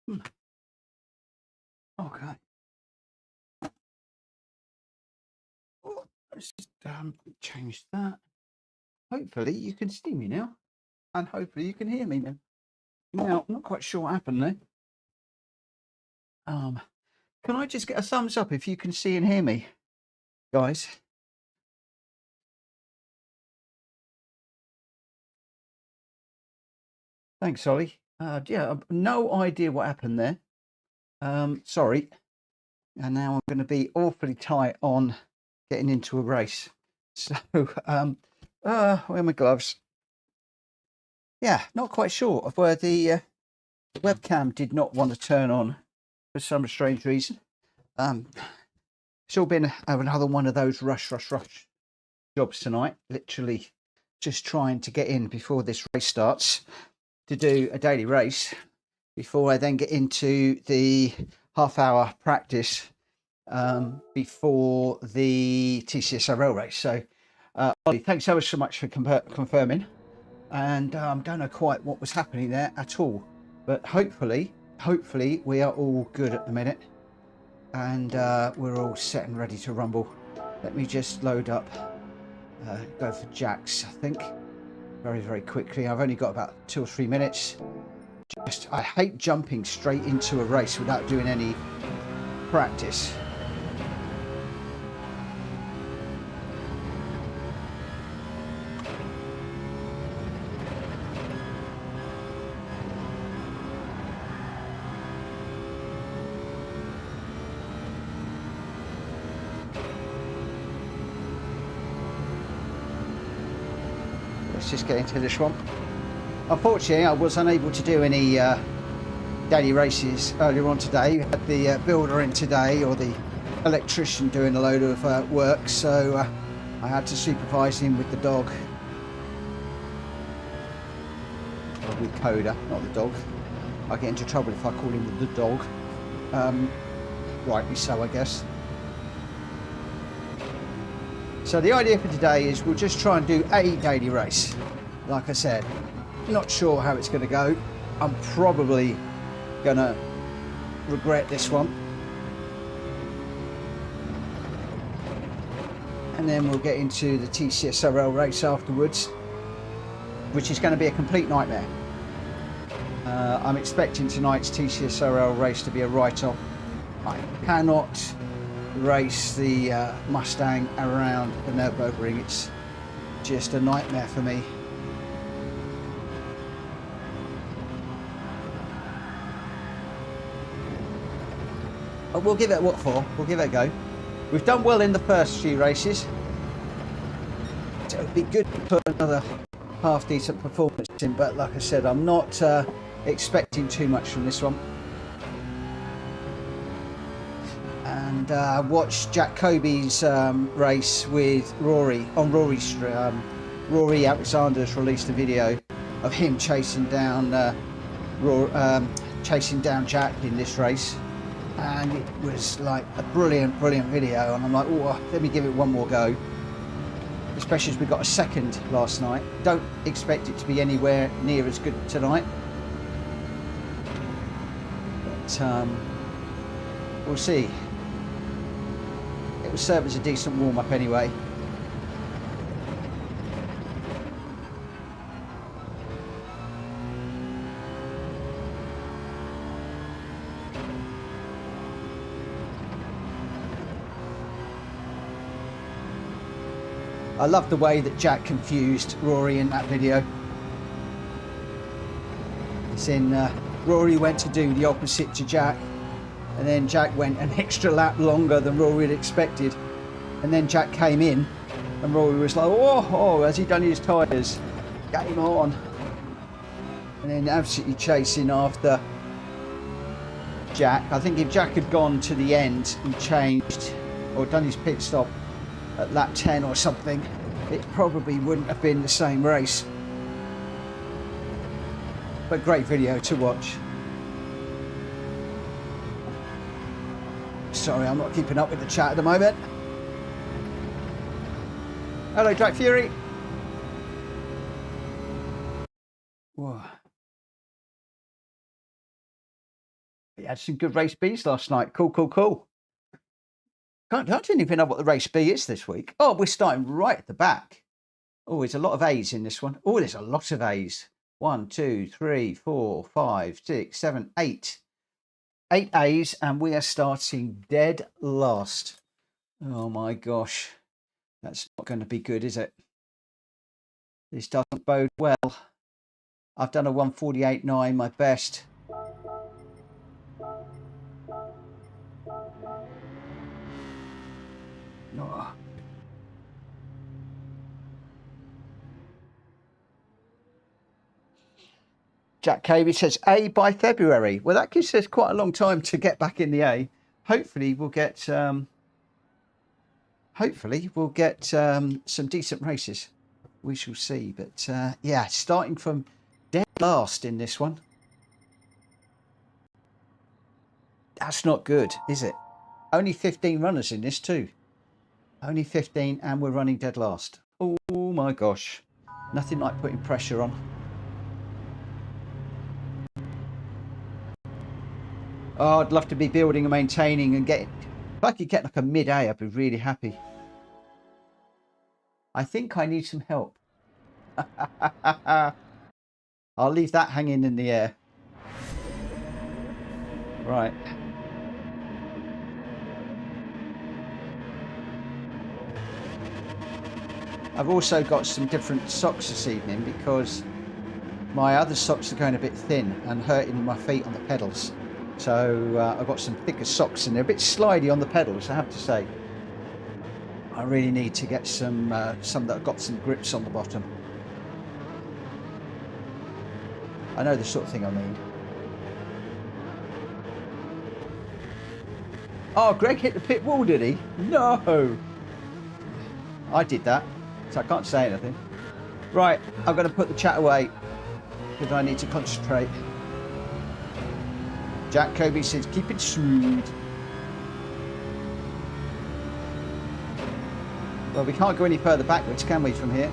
Okay. Oh, let's just change that. Hopefully you can see me now, and hopefully you can hear me now. Now, I'm not quite sure what happened there. Can I just get a thumbs up if you can see and hear me, guys? Thanks, Ollie. Yeah, I've no idea what happened there. Sorry. And now I'm going to be awfully tight on getting into a race. So, where are my gloves? Yeah, not quite sure of where the webcam did not want to turn on for some strange reason. It's all been another one of those rush jobs tonight. Literally just trying to get in before this race starts to do a daily race before I then get into the half-hour practice before the TCSRL race. So, Ollie, thanks ever so much for confirming. And don't know quite what was happening there at all, but hopefully we are all good at the minute, and we're all set and ready to rumble. Let me just load up, go for Gr.x, I think, very quickly. I've only got about 2 or 3 minutes. I hate jumping straight into a race without doing any practice. Let's just get into this one. Unfortunately, I was unable to do any daily races earlier on today. We had the builder in today, or the electrician doing a load of work, so I had to supervise him with the dog. Or with Coda, not the dog. I get into trouble if I call him the dog. Rightly so, I guess. So the idea for today is we'll just try and do a daily race. Like I said, not sure how it's going to go. I'm probably going to regret this one. And then we'll get into the TCSRL race afterwards, which is going to be a complete nightmare. I'm expecting tonight's TCSRL race to be a write-off. I cannot race the Mustang around the Nürburgring. It's just a nightmare for me. But we'll give it what for. We'll give it a go. We've done well in the first few races, so it'd be good to put another half decent performance in, but like I said, I'm not expecting too much from this one. And watched Jack Kobe's race with Rory on Rory's Rory Alexander's released a video of him chasing down Jack in this race, and it was like a brilliant video, and I'm like, oh, let me give it one more go, especially as we got a second last night. Don't expect it to be anywhere near as good tonight, but we'll see. It will serve as a decent warm-up anyway. I love the way that Jack confused Rory in that video. It's in Rory went to do the opposite to Jack, and then Jack went an extra lap longer than Rory had expected, and then Jack came in and Rory was like, oh, has he done his tyres? Game on. And then absolutely chasing after Jack. I think if Jack had gone to the end and changed or done his pit stop at lap 10 or something, it probably wouldn't have been the same race. But great video to watch. Sorry, I'm not keeping up with the chat at the moment. Hello, Jack Fury. Whoa. We had some good race Bs last night. Cool, cool, cool. I don't even know what the race B is this week. Oh, we're starting right at the back. Oh, there's a lot of A's in this one. Oh, there's a lot of A's. 1, 2, 3, 4, 5, 6, 7, 8. 8 A's, and we are starting dead last. Oh my gosh. That's not going to be good, is it? This doesn't bode well. I've done a 1:48.9, my best. Oh. Jack Cavey says A by February. Well, that gives us quite a long time to get back in the A. Hopefully we'll get some decent races. We shall see. But yeah, starting from dead last in this one. That's not good, is it? Only 15 runners in this too. Only 15, and we're running dead last. Oh my gosh. Nothing like putting pressure on. Oh, I'd love to be building and maintaining and getting... If I could get like a mid-A, I'd be really happy. I think I need some help. I'll leave that hanging in the air. Right. I've also got some different socks this evening because my other socks are going a bit thin and hurting my feet on the pedals. So I've got some thicker socks and they're a bit slidey on the pedals, I have to say. I really need to get some that have got some grips on the bottom. I know the sort of thing I mean. Oh, Greg hit the pit wall, did he? No! I did that, so I can't say anything. Right, I'm going to put the chat away because I need to concentrate. Jack Kobe says, keep it smooth. Well, we can't go any further backwards, can we, from here?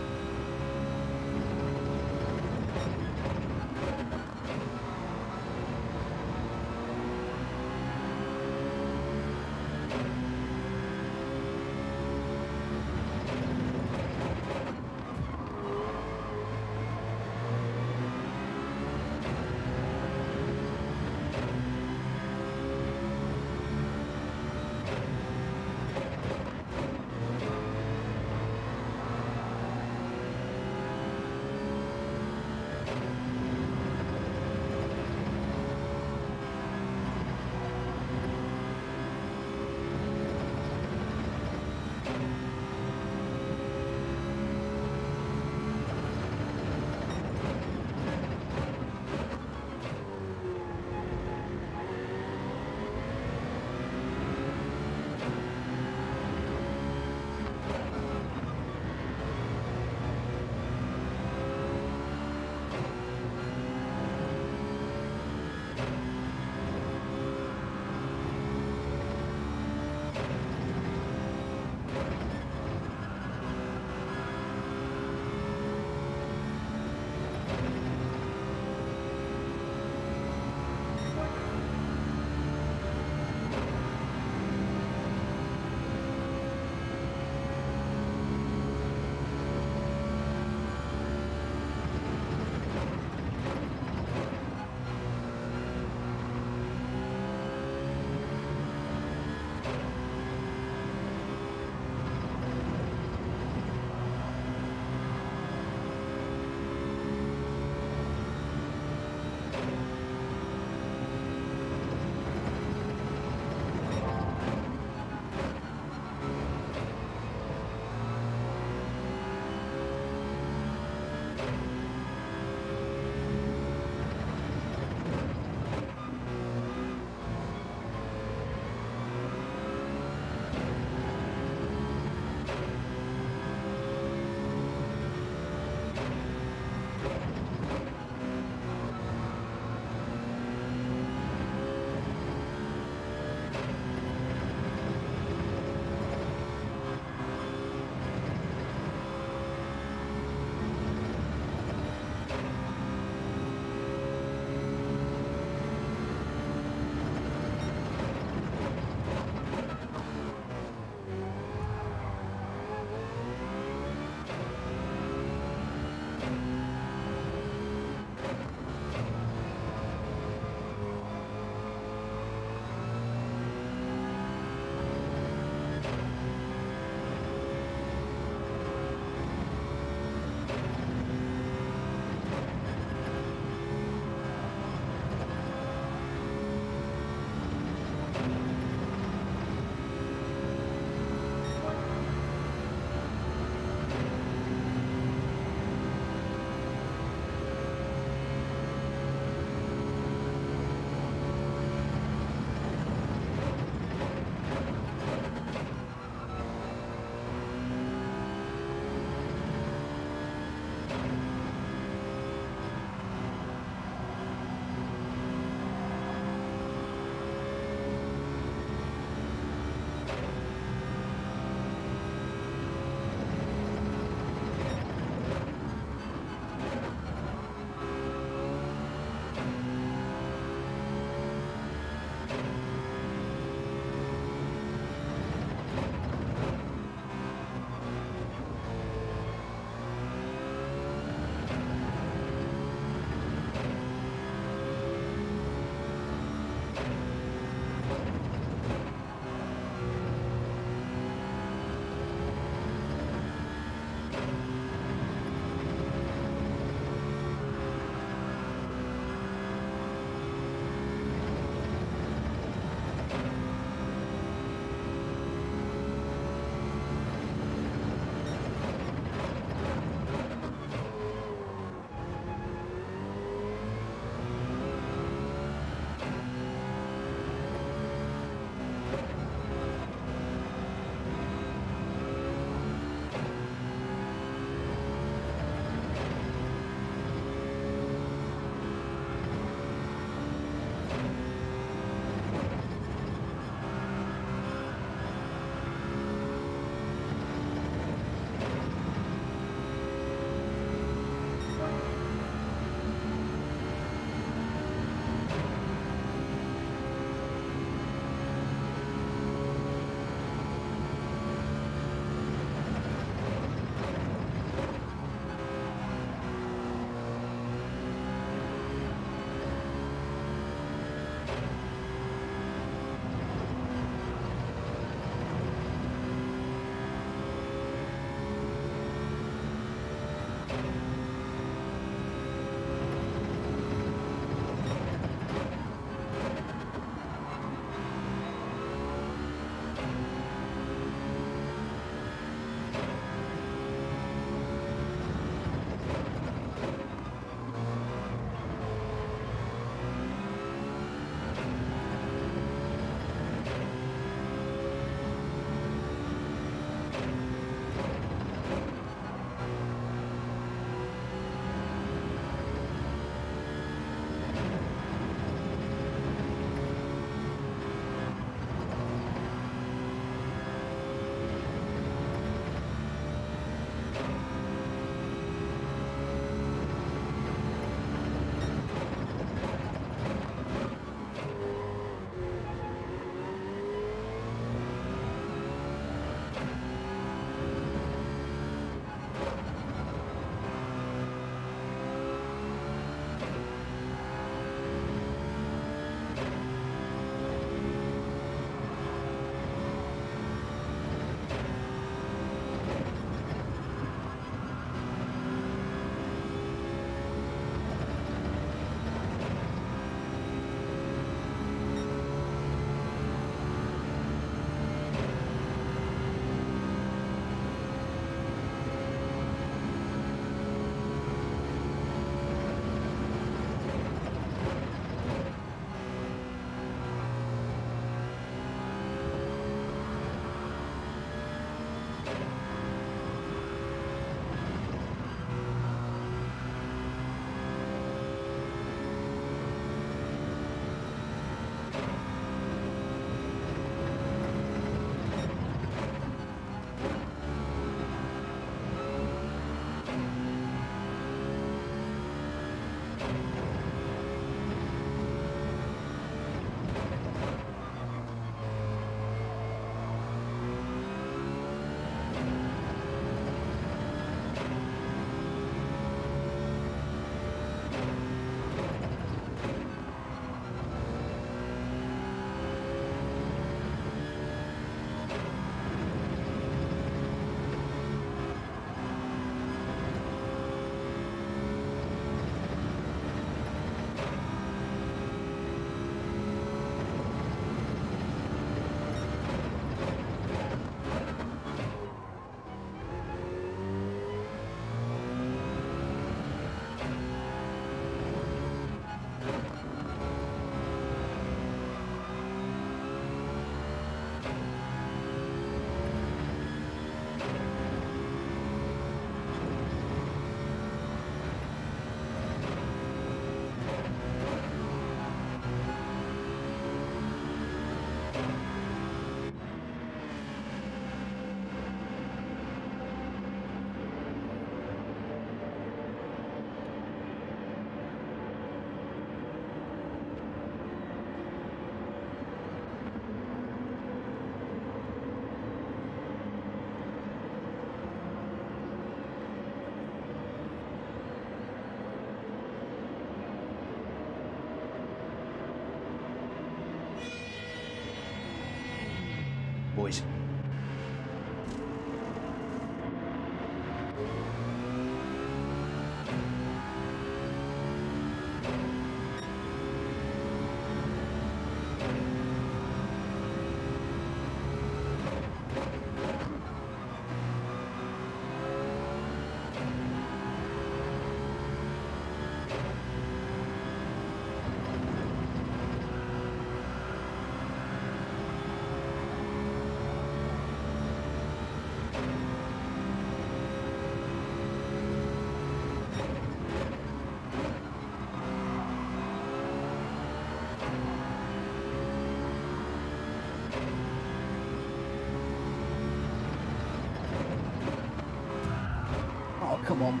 Come on.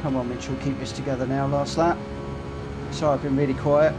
Come on, Mitchell, keep this together now. Last lap. Sorry, I've been really quiet.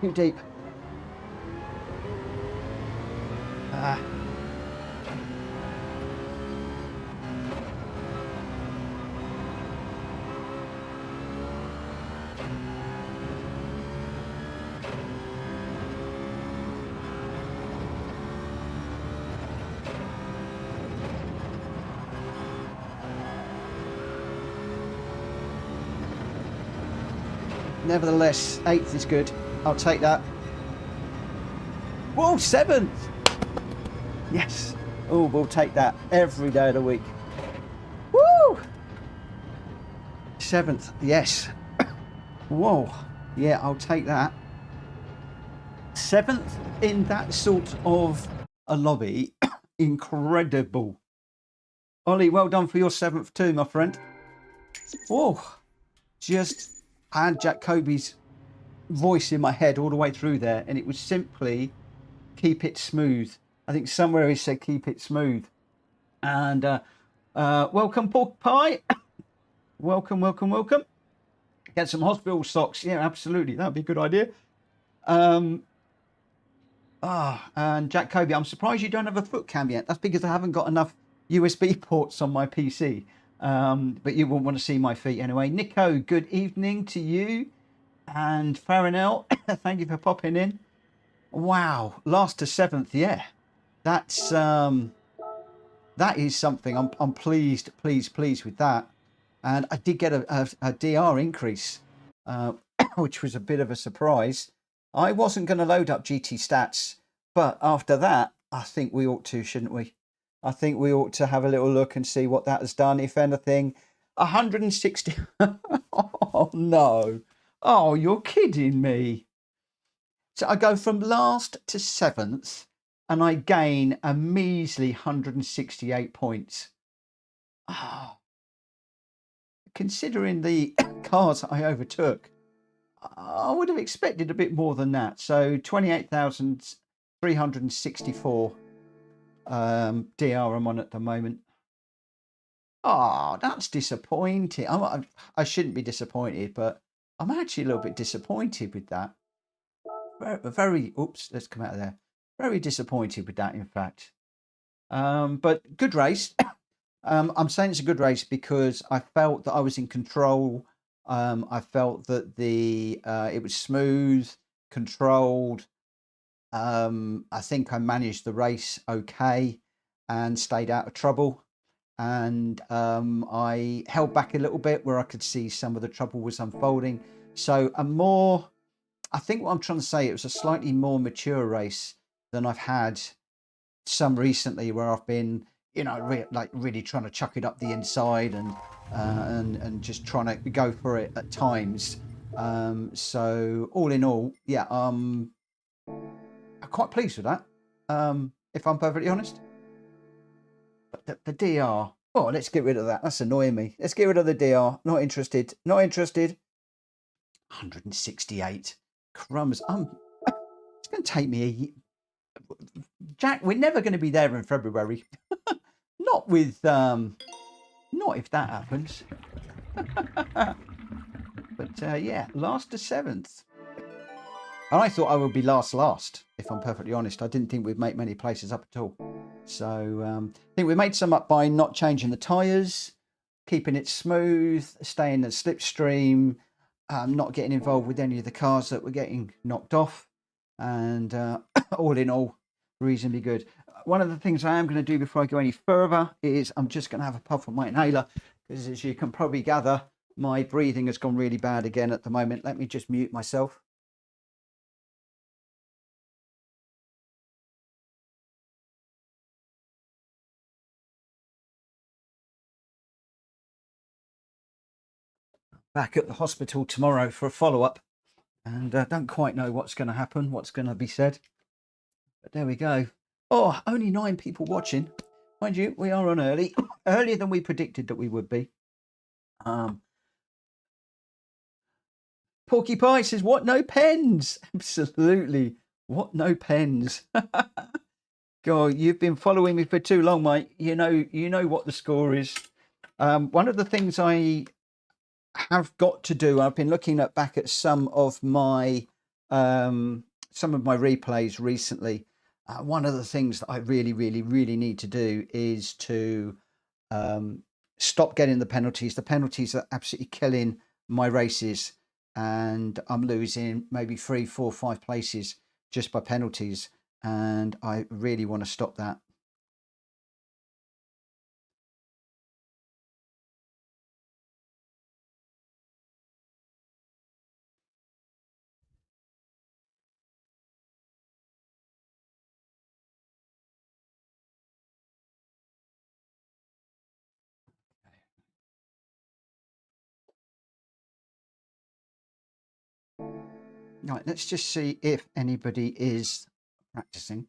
too deep. Nevertheless, 8th is good. I'll take that. Whoa, 7th! Yes. Oh, we'll take that every day of the week. Woo! 7th, yes. Whoa. Yeah, I'll take that. 7th in that sort of a lobby. Incredible. Ollie, well done for your 7th too, my friend. Whoa. Just had Jack Kobe's voice in my head all the way through there, and it was simply keep it smooth. I think somewhere he said keep it smooth. And welcome, pork pie. Welcome, welcome, welcome. Get some hospital socks. Yeah, absolutely. That'd be a good idea. And Jack Kobe, I'm surprised you don't have a foot cam yet. That's because I haven't got enough USB ports on my PC. But you won't want to see my feet anyway. Nico, good evening to you. And Farinell, thank you for popping in. Wow, last to 7th, yeah. That's that is something. I'm pleased with that. And I did get a DR increase, which was a bit of a surprise. I wasn't going to load up GT stats, but after that, I think we ought to, shouldn't we? I think we ought to have a little look and see what that has done, if anything. 160. Oh, no. Oh, you're kidding me. So I go from last to 7th and I gain a measly 168 points. Oh. Considering the cars I overtook, I would have expected a bit more than that. So 28,364 DR I'm on at the moment. Oh, that's disappointing. I shouldn't be disappointed, but I'm actually a little bit disappointed with that. Very oops, let's come out of there. Very disappointed with that, in fact. But good race. I'm saying it's a good race because I felt that I was in control. I felt that it was smooth, controlled. I think I managed the race okay and stayed out of trouble. And I held back a little bit where I could see some of the trouble was unfolding. So I think what I'm trying to say, it was a slightly more mature race than I've had some recently, where I've been, really trying to chuck it up the inside and just trying to go for it at times. So all in all, yeah, I'm quite pleased with that. If I'm perfectly honest. But the DR, oh, let's get rid of that. That's annoying me. Let's get rid of the DR. Not interested. Not interested. 168. Crumbs. It's going to take me a year. Jack, we're never going to be there in February. Not if that happens. But yeah, last to 7th. And I thought I would be last, if I'm perfectly honest. I didn't think we'd make many places up at all. So I think we made some up by not changing the tyres, keeping it smooth, staying in the slipstream, not getting involved with any of the cars that were getting knocked off. And all in all, reasonably good. One of the things I am going to do before I go any further is I'm just going to have a puff on my inhaler, because as you can probably gather, my breathing has gone really bad again at the moment. Let me just mute myself. Back at the hospital tomorrow for a follow-up, and don't quite know what's going to happen, what's going to be said. But there we go. Oh, only 9 people watching. Mind you, we are on early, earlier than we predicted that we would be. Porky Pie says, what, no pens? Absolutely. What, no pens? God, you've been following me for too long, mate. You know what the score is. One of the things I have got to do, I've been looking back at some of my some of my replays recently, one of the things that I really need to do is to stop getting the penalties. The penalties are absolutely killing my races, and I'm losing maybe 3, 4, 5 places just by penalties, and I really want to stop that. Right, let's just see if anybody is practicing.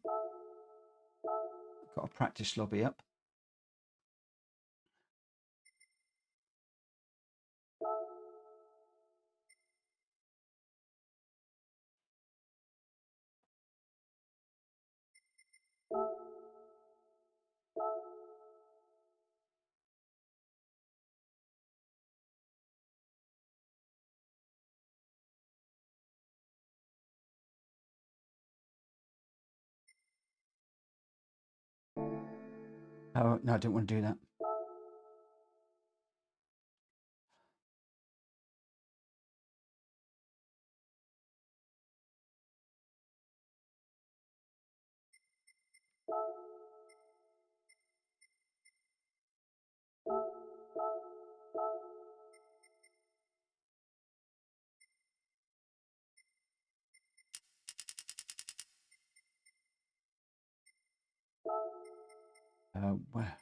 Got a practice lobby up. Oh, no, I didn't want to do that. Where?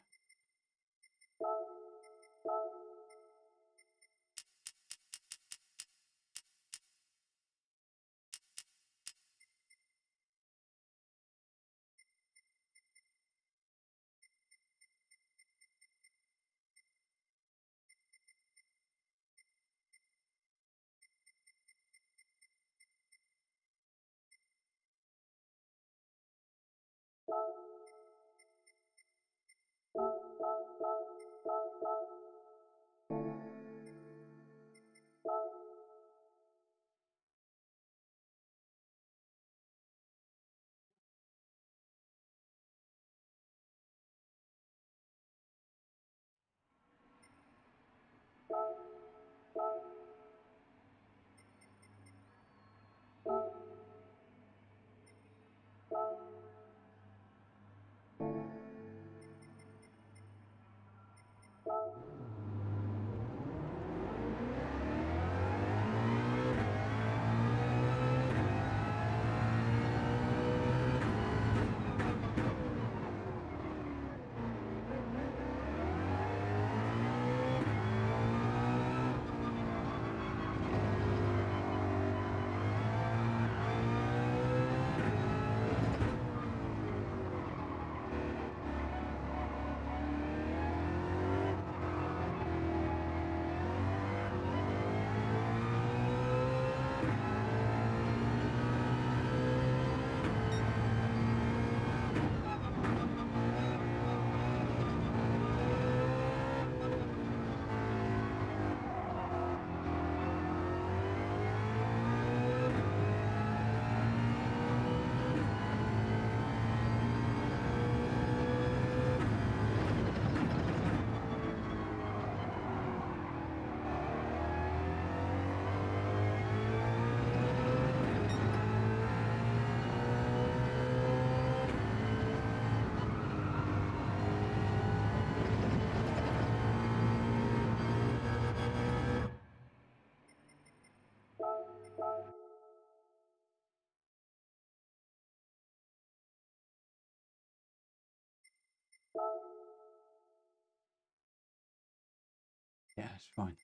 Yeah, it's fine.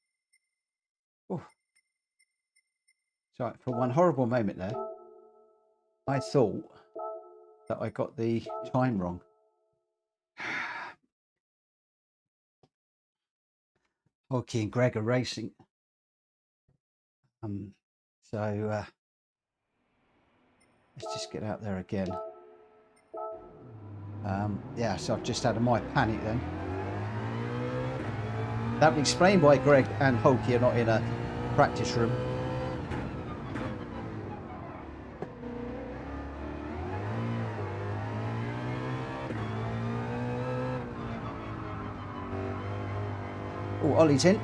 Oh. So for one horrible moment there, I thought that I got the time wrong. Hockey and Greg are racing. So let's just get out there again. Yeah, so I've just had a my panic then. That would explain why Greg and Hockey are not in a practice room. Oh, Ollie's in.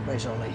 Where's Ollie?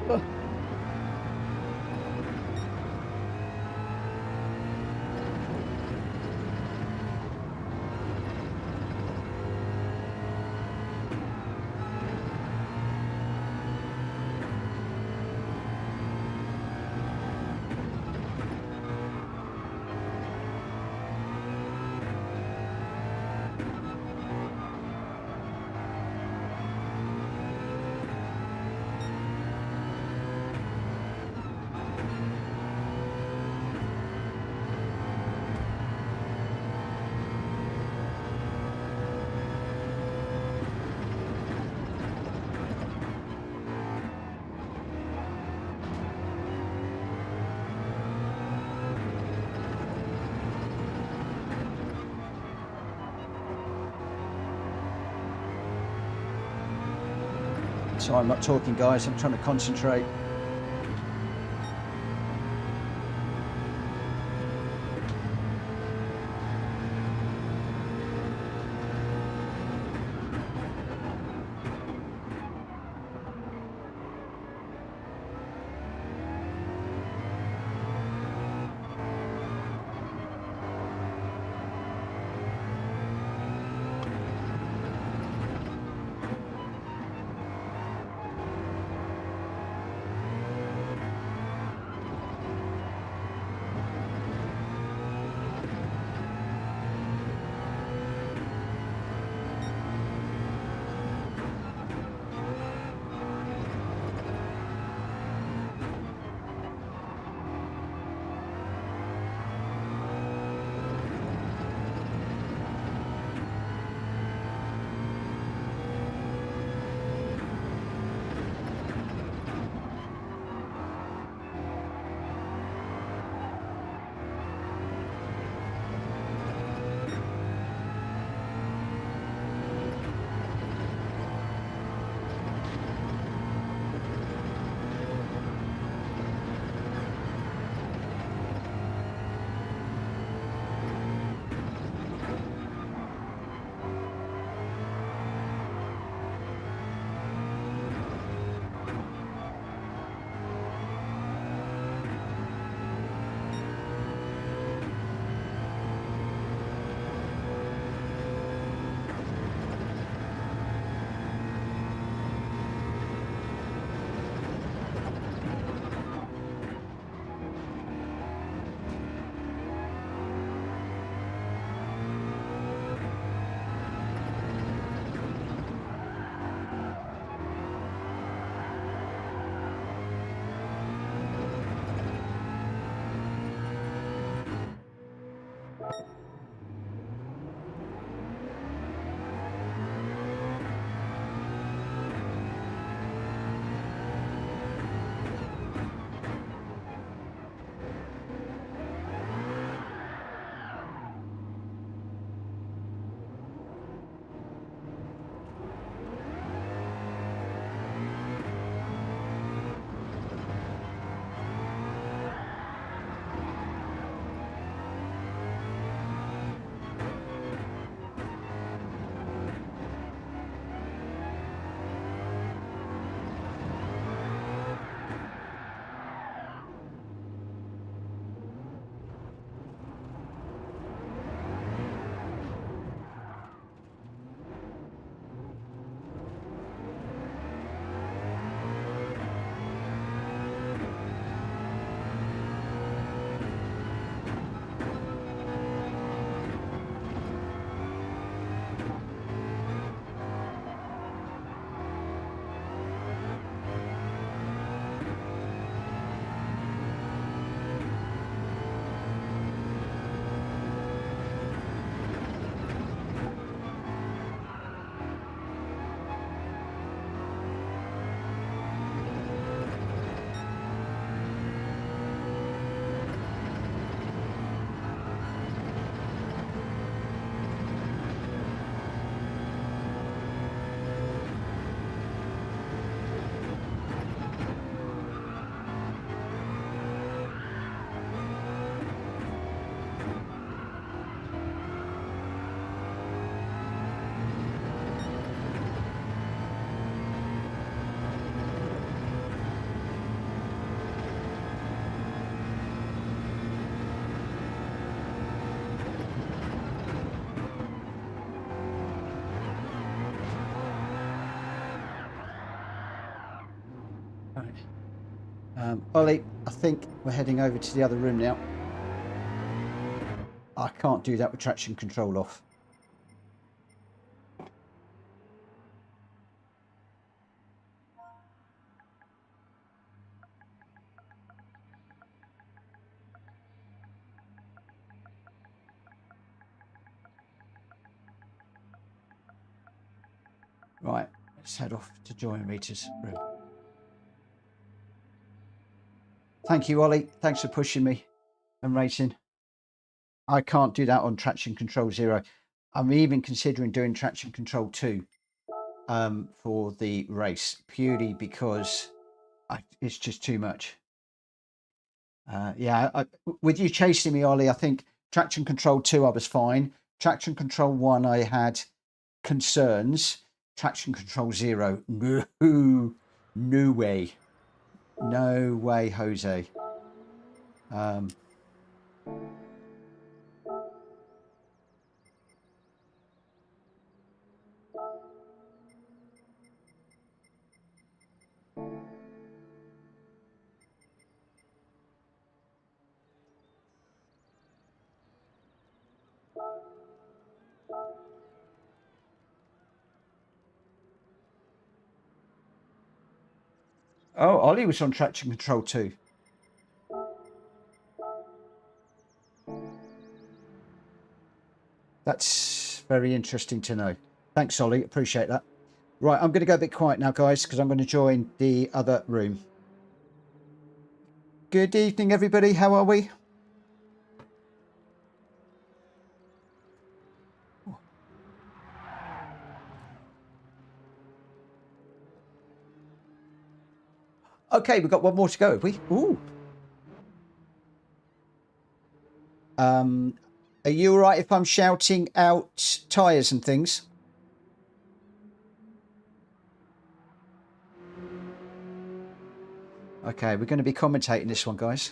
Oh. Sorry, I'm not talking, guys. I'm trying to concentrate. Right. Ollie, I think we're heading over to the other room now. I can't do that with traction control off. Right, let's head off to join Rita's room. Thank you, Ollie. Thanks for pushing me and racing. I can't do that on traction control 0. I'm even considering doing traction control 2 for the race, purely because it's just too much. Yeah, with you chasing me, Ollie, I think traction control 2 I was fine. Traction control 1 I had concerns. Traction control 0, no way. No way, Jose. Oh, Ollie was on traction control 2. That's very interesting to know. Thanks, Ollie. Appreciate that. Right, I'm going to go a bit quiet now, guys, because I'm going to join the other room. Good evening, everybody. How are we? Okay, we've got one more to go, have we? Ooh. Are you all right if I'm shouting out tyres and things? Okay, we're going to be commentating this one, guys.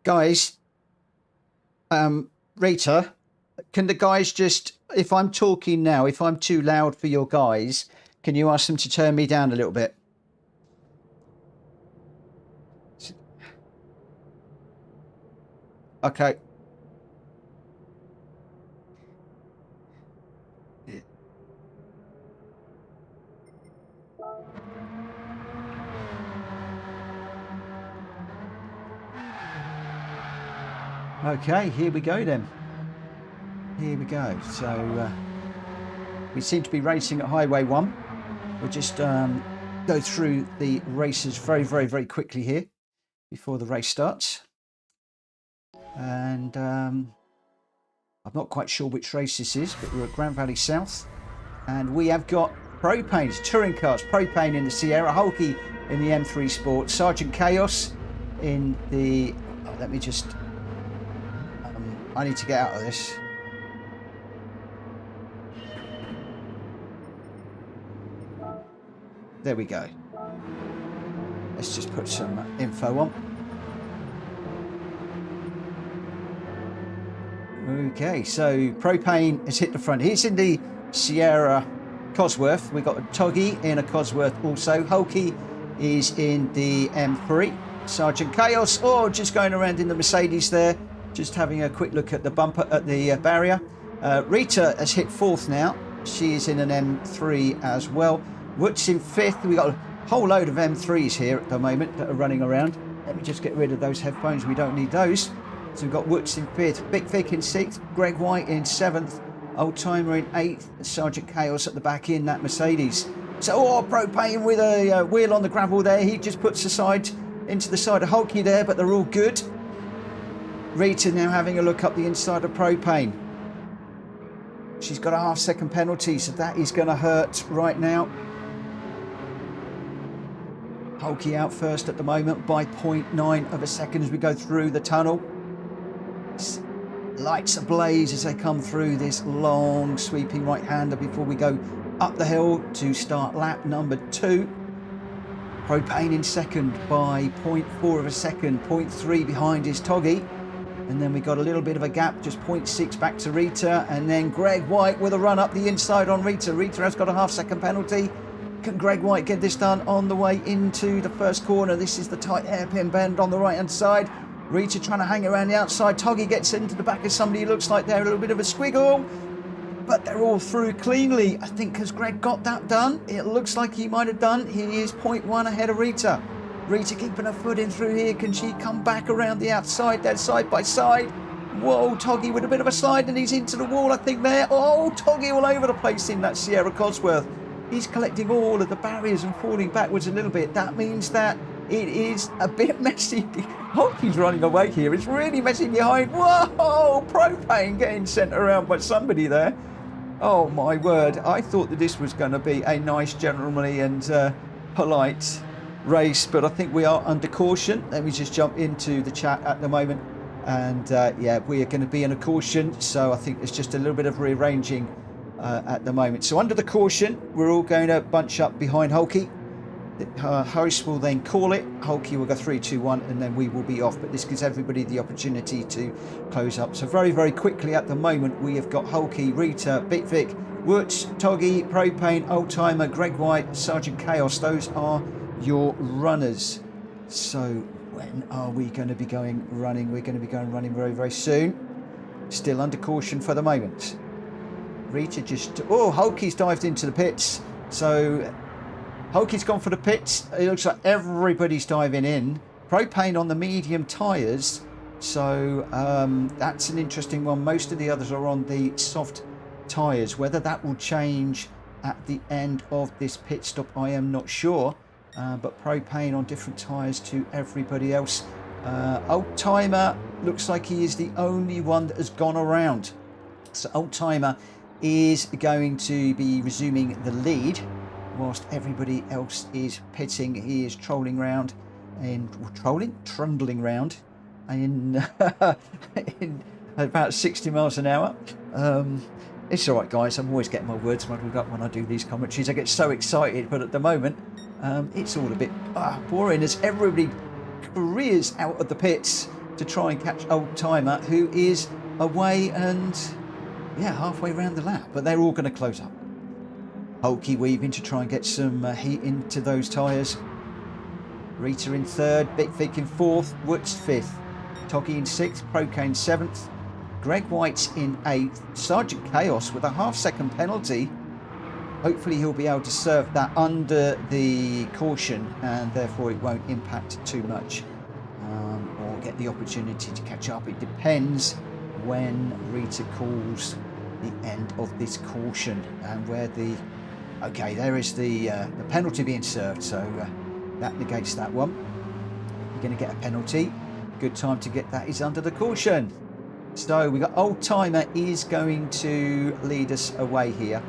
Guys, Rita, can the guys just, if I'm talking now, if I'm too loud for your guys, can you ask them to turn me down a little bit? Okay. Okay, here we go then. Here we go. So we seem to be racing at Highway 1. We'll just go through the races very, very, very quickly here before the race starts. And I'm not quite sure which race this is, but we're at Grand Valley South. And we have got Propane's touring cars, Propane in the Sierra, Hulky in the M3 Sport, Sergeant Chaos in the... Oh, let me just... I need to get out of this. There we go. Let's just put some info on. Okay, so Propane has hit the front. He's in the Sierra Cosworth. We've got a Toggy in a Cosworth also. Hulky is in the M3. Sergeant Chaos, just going around in the Mercedes there. Just having a quick look at the bumper, at the barrier. Rita has hit 4th now. She is in an M3 as well. Wood's in 5th. We've got a whole load of M3s here at the moment that are running around. Let me just get rid of those headphones. We don't need those. So we've got Woods in 5th, Big Vic in 6th, Greg White in 7th, Old Timer in 8th, and Sergeant Chaos at the back in that Mercedes. So Propane with a wheel on the gravel there. He just puts aside into the side of Hulky there, but they're all good. Rita now having a look up the inside of Propane. She's got a half-second penalty, so that is going to hurt right now. Hulky out first at the moment by 0.9 of a second as we go through the tunnel. Lights ablaze as they come through this long sweeping right-hander before we go up the hill to start lap number 2. Propane in second by 0.4 of a second, 0.3 behind is Toggy. And then we got a little bit of a gap, just 0.6 back to Rita. And then Greg White with a run up the inside on Rita. Rita has got a half-second penalty. Can Greg White get this done on the way into the first corner? This is the tight hairpin bend on the right-hand side. Rita trying to hang around the outside. Toggy gets into the back of somebody who looks like they're a little bit of a squiggle. But they're all through cleanly. I think has Greg got that done? It looks like he might have done. He is 0.1 ahead of Rita. Rita keeping her foot in through here. Can she come back around the outside? They're side by side. Whoa, Toggy with a bit of a slide and he's into the wall, I think there. Oh, Toggy all over the place in that Sierra Cosworth. He's collecting all of the barriers and falling backwards a little bit. That means that it is a bit messy. Hulky's running away here. It's really messy behind. Whoa, Propane getting sent around by somebody there. Oh my word. I thought that this was going to be a nice, gentlemanly and polite race, but I think we are under caution. Let me just jump into the chat at the moment. And yeah, we are going to be in a caution. So I think it's just a little bit of rearranging at the moment. So under the caution, we're all going to bunch up behind Hulky. Host will then call it. Hulky will go 3, 2, 1, and then we will be off. But this gives everybody the opportunity to close up. So very, very quickly at the moment, we have got Hulky, Rita, Bit Vic, Woods, Toggy, Propane, Oldtimer, Greg White, Sergeant Chaos. Those are your runners. So when are we going to be going running? We're going to be going running very, very soon. Still under caution for the moment. Rita just... Oh, Hulky's dived into the pits. So... Hulky's gone for the pits. It looks like everybody's diving in. Propane on the medium tyres. So that's an interesting one. Most of the others are on the soft tyres. Whether that will change at the end of this pit stop, I am not sure. But Propane on different tyres to everybody else. Oldtimer looks like he is the only one that has gone around. So Oldtimer is going to be resuming the lead. Whilst everybody else is pitting, he is trundling round in about 60 miles an hour. It's all right, guys. I'm always getting my words muddled up when I do these commentaries. I get so excited, but at the moment, it's all a bit boring as everybody careers out of the pits to try and catch Oldtimer, who is away and halfway around the lap. But they're all going to close up. Hulky weaving to try and get some heat into those tyres. Rita in third, Bit Vic in fourth, Woods fifth, Toggy in sixth, Propane seventh, Greg White's in eighth, Sergeant Chaos with a half-second penalty. Hopefully he'll be able to serve that under the caution and therefore it won't impact too much or get the opportunity to catch up. It depends when Rita calls the end of this caution and where the... Okay, there is the penalty being served, so that negates that one. You're going to get a penalty. Good time to get that is under the caution. So we got Oldtimer is going to lead us away here.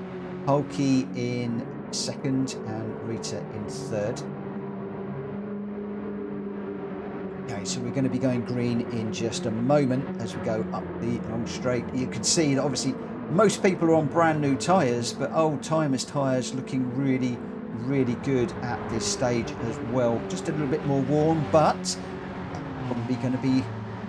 Hulky in second and Rita in third. Okay, so we're going to be going green in just a moment as we go up the long straight. You can see that obviously most people are on brand new tyres, but Oldtimer's tyres looking really, really good at this stage as well. Just a little bit more warm, but probably going to be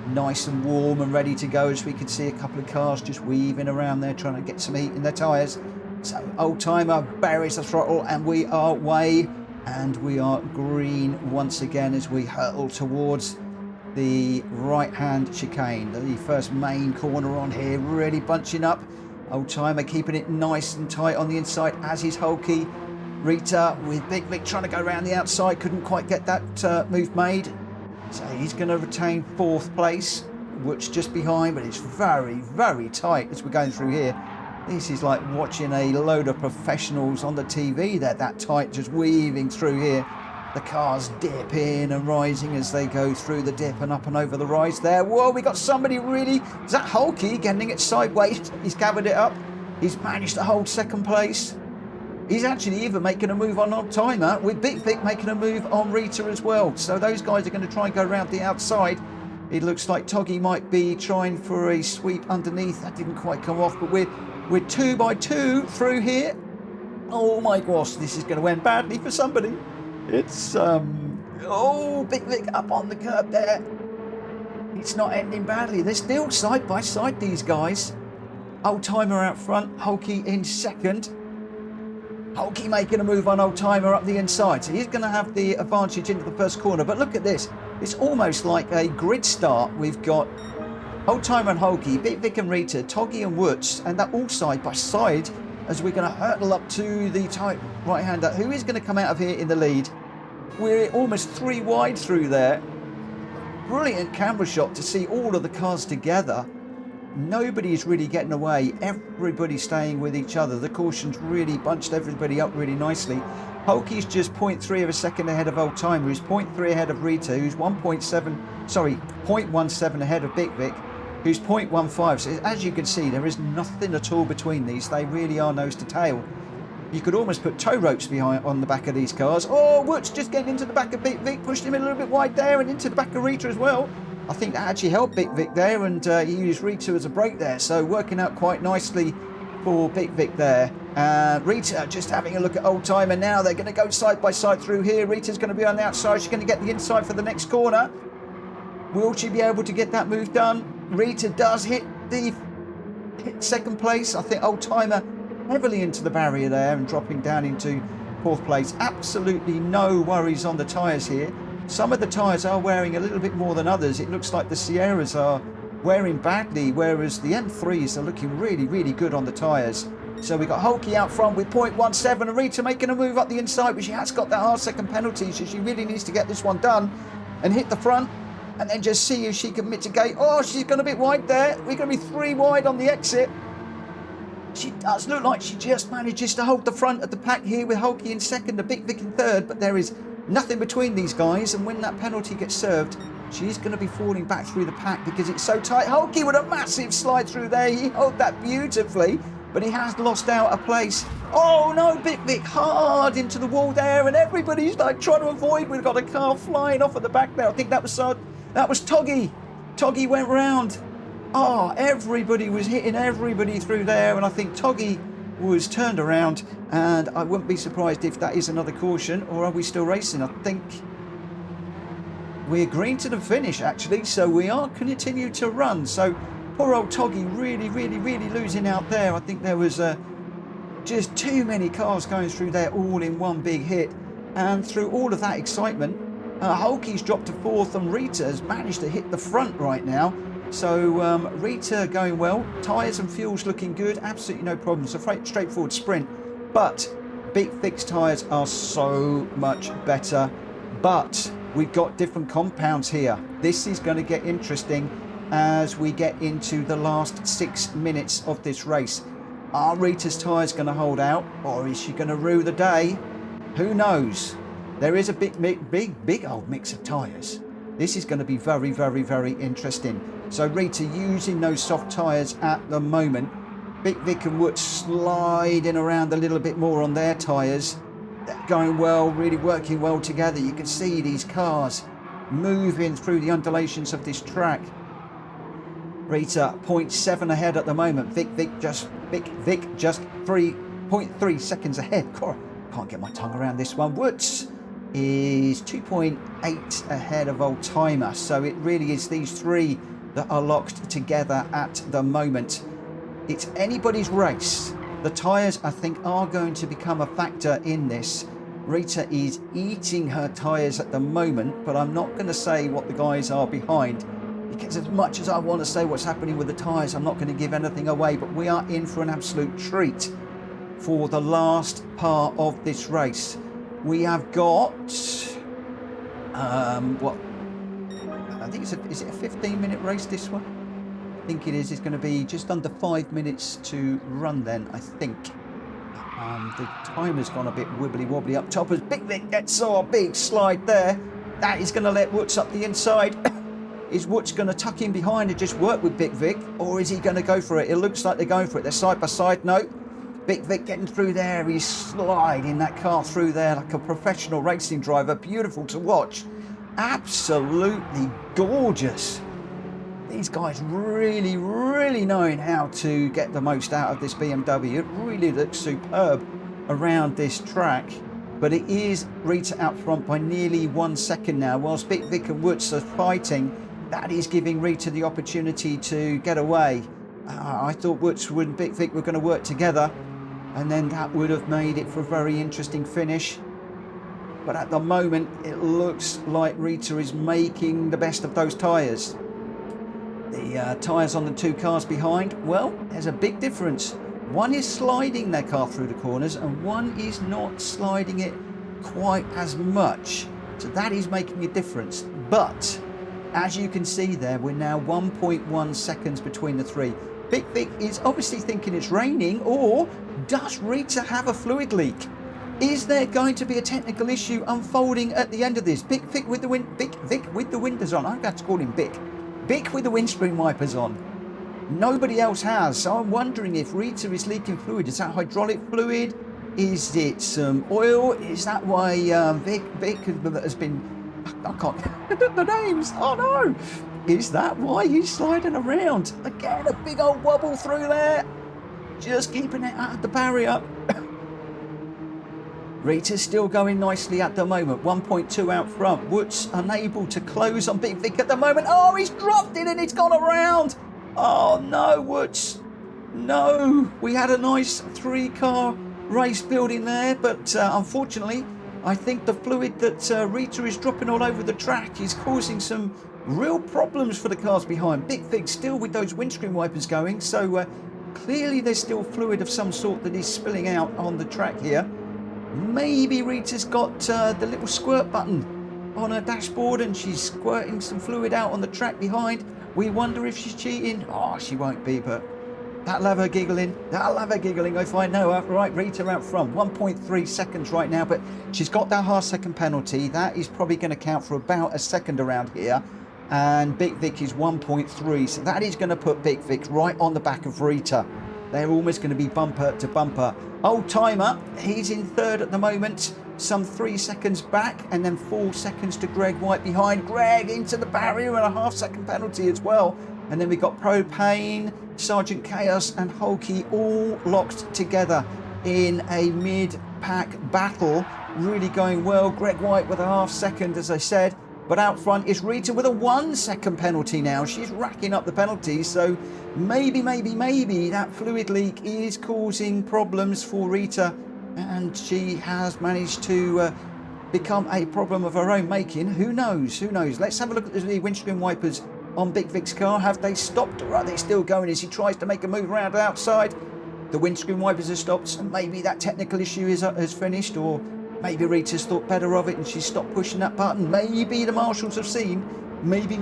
nice and warm and ready to go as we can see a couple of cars just weaving around there trying to get some heat in their tyres. So Oldtimer buries the throttle and we are away and we are green once again as we hurtle towards the right-hand chicane. The first main corner on here, really bunching up. Oldtimer keeping it nice and tight on the inside, as is Hulky. Rita with Big Vic trying to go around the outside, couldn't quite get that move made. So he's going to retain fourth place, which just behind, but it's very, very tight as we're going through here. This is like watching a load of professionals on the TV. They're that tight, just weaving through here. The cars dip in and rising as they go through the dip and up and over the rise there. Whoa, we got somebody really... Is that Hulky getting it sideways? He's gathered it up. He's managed to hold second place. He's actually even making a move on Old Timer, with Big Vic making a move on Rita as well. So those guys are going to try and go around the outside. It looks like Toggy might be trying for a sweep underneath. That didn't quite come off, but we're 2 by 2 through here. Oh my gosh, this is going to end badly for somebody. It's, oh, Big Vic up on the curb there. It's not ending badly. They're still side by side, these guys. Old Timer out front, Hulky in second. Hulky making a move on Old Timer up the inside. So he's going to have the advantage into the first corner. But look at this. It's almost like a grid start. We've got Old Timer and Hulky, Big Vic and Rita, Toggy and Woods, and they're all side by side as we're going to hurtle up to the tight right-hander, who is going to come out of here in the lead. We're almost 3 wide through there. Brilliant camera shot to see all of the cars together. Nobody's really getting away. Everybody's staying with each other. The caution's really bunched everybody up really nicely. Hulky's just 0.3 of a second ahead of Old Timer, who's 0.3 ahead of Rita, who's 0.17 ahead of Big Vic, who's 0.15. So as you can see, there is nothing at all between these. They really are nose to tail. You could almost put tow ropes behind on the back of these cars. Oh, Woods just getting into the back of Big Vic, pushed him a little bit wide there and into the back of Rita as well. I think that actually helped Big Vic there, and he used Rita as a brake there. So working out quite nicely for Big Vic there. Rita just having a look at Old Timer now. They're going to go side by side through here. Rita's going to be on the outside. She's going to get the inside for the next corner. Will she be able to get that move done? Rita does hit second place. I think Old Timer heavily into the barrier there and dropping down into 4th place. Absolutely no worries on the tyres here. Some of the tyres are wearing a little bit more than others. It looks like the Sierras are wearing badly, whereas the M3s are looking really, really good on the tyres. So we got Hulky out front with 0.17 and Rita making a move up the inside, but she has got that hard second penalty, so she really needs to get this one done and hit the front and then just see if she can mitigate. Oh, she's gone a bit wide there. We're going to be 3 wide on the exit. She does look like she just manages to hold the front of the pack here with Hulky in second, a Big Vic in third, but there is nothing between these guys, and when that penalty gets served, she's going to be falling back through the pack because it's so tight. Hulky with a massive slide through there. He held that beautifully, but he has lost out a place. Oh no, Big Vic hard into the wall there, and everybody's like trying to avoid. We've got a car flying off at the back there. I think that was Toggy. Toggy went round. Oh, everybody was hitting everybody through there, and I think Toggy was turned around, and I wouldn't be surprised if that is another caution. Or are we still racing? I think we're green to the finish actually, so we are continue to run. So poor old Toggy really losing out there. I think there was just too many cars going through there all in one big hit, and through all of that excitement, Hulky's dropped to 4th and Rita's managed to hit the front right now. So Rita going well, tyres and fuels looking good, absolutely no problems. A straightforward sprint, but Big Vic's tyres are so much better. But we've got different compounds here. This is going to get interesting as we get into the last 6 minutes of this race. Are Rita's tyres going to hold out, or is she going to rue the day? Who knows? There is a big old mix of tyres. This is going to be very interesting. So Rita using those soft tyres at the moment. Big Vic and Woods sliding around a little bit more on their tyres. They're going well, really working well together. You can see these cars moving through the undulations of this track. Rita 0.7 ahead at the moment. Vic just 3.3 seconds ahead. Can't get my tongue around this one. Woods is 2.8 ahead of Old Timer. So it really is these three that are locked together at the moment. It's anybody's race. The tyres, I think, are going to become a factor in this. Rita is eating her tyres at the moment, but I'm not going to say what the guys are behind, because as much as I want to say what's happening with the tyres, I'm not going to give anything away. But we are in for an absolute treat for the last part of this race. We have got what I think is it a 15-minute race, this one? I think it is. It's going to be just under 5 minutes to run then, I think. The timer's gone a bit wibbly wobbly up top as Big Vic gets a big slide there. That is going to let Woods up the inside. Is Woods going to tuck in behind and just work with Big Vic, or is he going to go for it? It looks like they're going for it. They're side by side. No. Big Vic getting through there. He's sliding that car through there like a professional racing driver. Beautiful to watch. Absolutely gorgeous. These guys really, really knowing how to get the most out of this BMW. It really looks superb around this track. But it is Rita out front by nearly 1 second now. Whilst Big Vic and Woods are fighting, that is giving Rita the opportunity to get away. I thought Woods and Big Vic were going to work together, and then that would have made it for a very interesting finish. But at the moment, it looks like Rita is making the best of those tyres. The tyres on the two cars behind, well, there's a big difference. One is sliding their car through the corners, and one is not sliding it quite as much. So that is making a difference. But as you can see there, we're now 1.1 seconds between the three. Big Vic is obviously thinking it's raining, or does Rita have a fluid leak? Is there going to be a technical issue unfolding at the end of this? Big Vic with the windows on. I'm going to call him Vic. Vic with the windscreen wipers on. Nobody else has. So I'm wondering if Rita is leaking fluid. Is that hydraulic fluid? Is it some oil? Is that why Vic has been... I can't the names. Oh no! Is that why he's sliding around? Again, a big old wobble through there. Just keeping it out of the barrier. Rita's still going nicely at the moment. 1.2 out front. Woods unable to close on Big Vic at the moment. Oh, he's dropped it and it's gone around. Oh no, Woods. No. We had a nice 3-car race building there, but unfortunately, I think the fluid that Rita is dropping all over the track is causing some real problems for the cars behind. Big Vic still with those windscreen wipers going, so clearly there's still fluid of some sort that is spilling out on the track here. Maybe Rita's got the little squirt button on her dashboard and she's squirting some fluid out on the track behind. We wonder if she's cheating. Oh, she won't be, but that'll have her giggling. That'll have her giggling if I know her. Right, Rita out front. 1.3 seconds right now, but she's got that half-second penalty. That is probably going to count for about a second around here. And Big Vic is 1.3, so that is going to put Big Vic right on the back of Rita. They're almost going to be bumper to bumper. Old timer, he's in third at the moment, some 3 seconds back, and then 4 seconds to Greg White behind. Greg into the barrier and a half-second penalty as well. And then we've got Propane, Sergeant Chaos and Hulky all locked together in a mid-pack battle. Really going well. Greg White with a half-second, as I said. But out front is Rita with a 1 second penalty now. She's racking up the penalties, so maybe that fluid leak is causing problems for Rita, and she has managed to become a problem of her own making. Who knows? Who knows? Let's have a look at the windscreen wipers on Big Vic's car. Have they stopped, or are they still going as he tries to make a move around outside? The windscreen wipers have stopped, and maybe that technical issue has finished, or maybe Rita's thought better of it and she's stopped pushing that button. Maybe the marshals have seen. Maybe.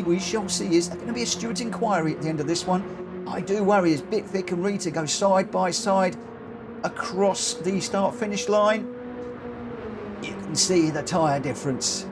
We shall see. Is there going to be a steward's inquiry at the end of this one? I do worry as Big Vic and Rita go side by side across the start-finish line. You can see the tyre difference.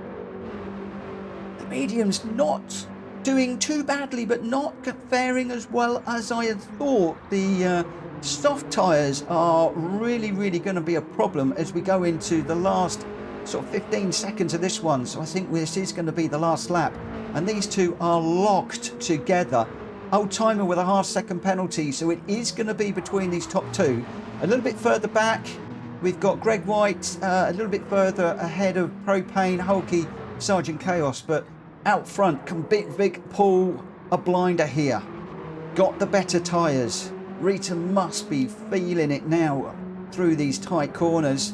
The medium's not doing too badly, but not faring as well as I had thought. The soft tyres are really going to be a problem as we go into the last sort of 15 seconds of this one. So I think this is going to be the last lap, and these two are locked together. Old timer with a half-second penalty, so it is going to be between these top two. A little bit further back, we've got Greg White, a little bit further ahead of Propane, Hulky, Sergeant Chaos, but out front, can Big Vic pull a blinder here? Got the better tyres. Rita must be feeling it now through these tight corners.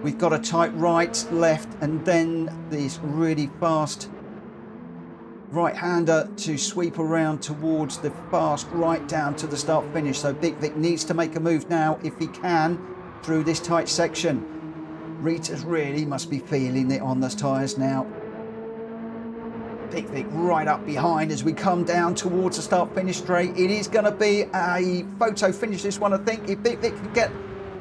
We've got a tight right, left, and then this really fast right-hander to sweep around towards the fast right down to the start finish. So Big Vic needs to make a move now if he can through this tight section. Rita's really must be feeling it on the tyres now. Big Vic right up behind as we come down towards the start finish straight. It is going to be a photo finish, this one, I think. If Big Vic can get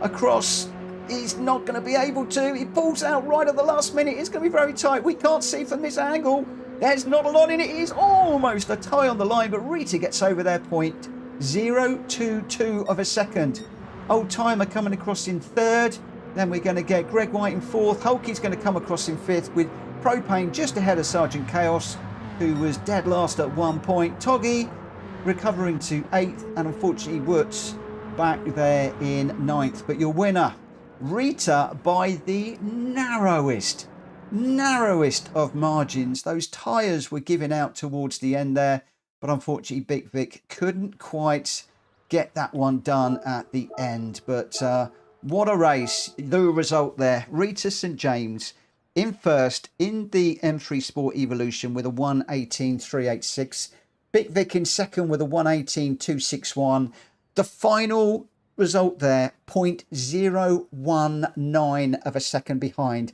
across. He's not going to be able to. He pulls out right at the last minute. It's going to be very tight. We can't see from this angle. There's not a lot in it. It is almost a tie on the line, but Rita gets over their point. 0.22 of a second. Old Timer coming across in third. Then we're going to get Greg White in fourth. Hulky's going to come across in fifth, with Propane just ahead of Sergeant Chaos, who was dead last at 1 point. Toggy recovering to 8th, and unfortunately Woods back there in 9th. But your winner, Rita, by the narrowest of margins. Those tyres were giving out towards the end there, but unfortunately Big Vic couldn't quite get that one done at the end. But what a race. The result there, Rita St James in first in the M3 Sport Evolution with a 1:18.386. Big Vic in second with a 1:18.261. The final result there, 0.019 of a second behind.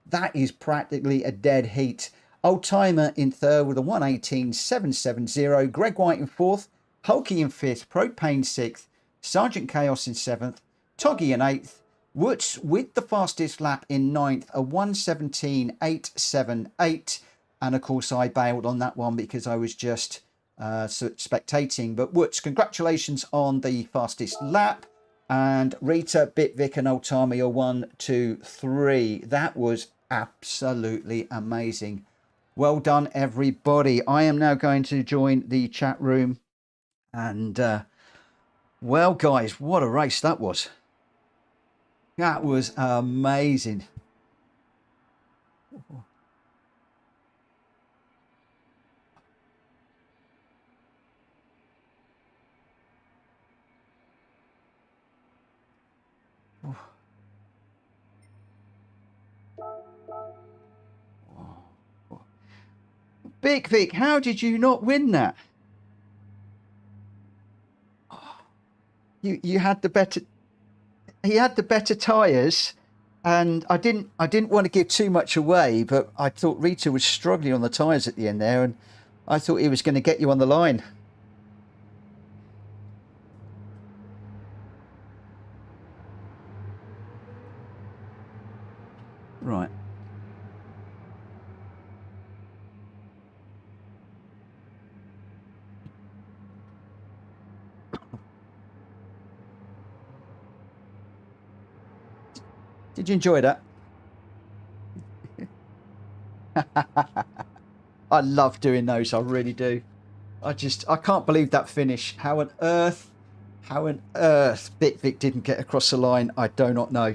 That is practically a dead heat. Old Timer in third with a 1:18.770. Greg White in fourth. Hulky in fifth. Propane sixth. Sergeant Chaos in seventh. Toggy in eighth. Woods with the fastest lap in ninth, a 1:17.878. And of course I bailed on that one because I was just spectating. But Woods, congratulations on the fastest lap. And Rita, Bit Vic and Old Timer, you're 1, 2, 3. That was absolutely amazing. Well done, everybody. I am now going to join the chat room. And, well, guys, what a race that was. That was amazing. Big Vic, how did you not win that? You had the better. He had the better tyres, and I didn't want to give too much away, but I thought Rita was struggling on the tyres at the end there, and I thought he was going to get you on the line. Right. Did you enjoy that? I love doing those. I really do. I can't believe that finish. How on earth Bit Vic didn't get across the line, I do not know.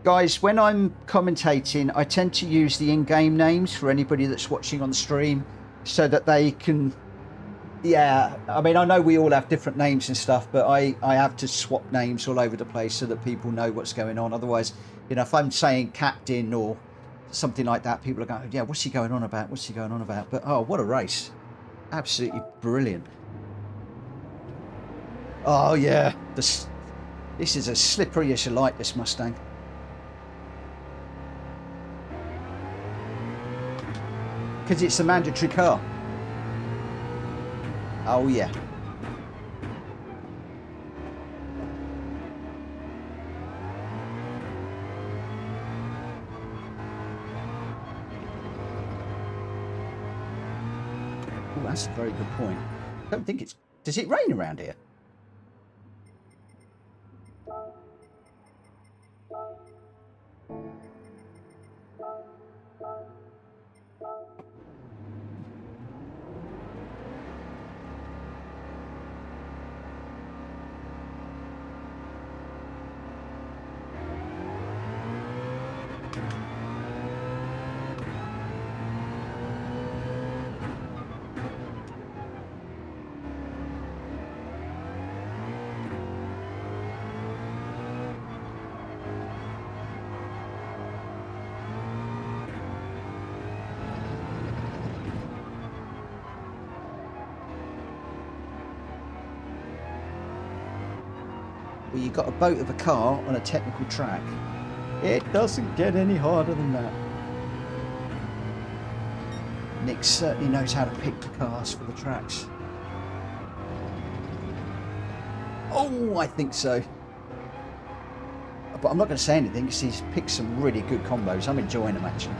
Guys, when I'm commentating, I tend to use the in-game names for anybody that's watching on the stream so that they can... Yeah, I mean, I know we all have different names and stuff, but I have to swap names all over the place so that people know what's going on. Otherwise, you know, if I'm saying captain or something like that, people are going, yeah, what's he going on about? What's he going on about? But, oh, what a race. Absolutely brilliant. Oh, yeah. This is as slippery as you like, this Mustang. Because it's a mandatory car. Oh, yeah. Oh, that's a very good point. I don't think it's... Does it rain around here? Well, you've got a boat of a car on a technical track. It doesn't get any harder than that. Nick certainly knows how to pick the cars for the tracks. Oh, I think so. But I'm not going to say anything because he's picked some really good combos. I'm enjoying them actually.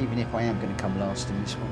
Even if I am going to come last in this one.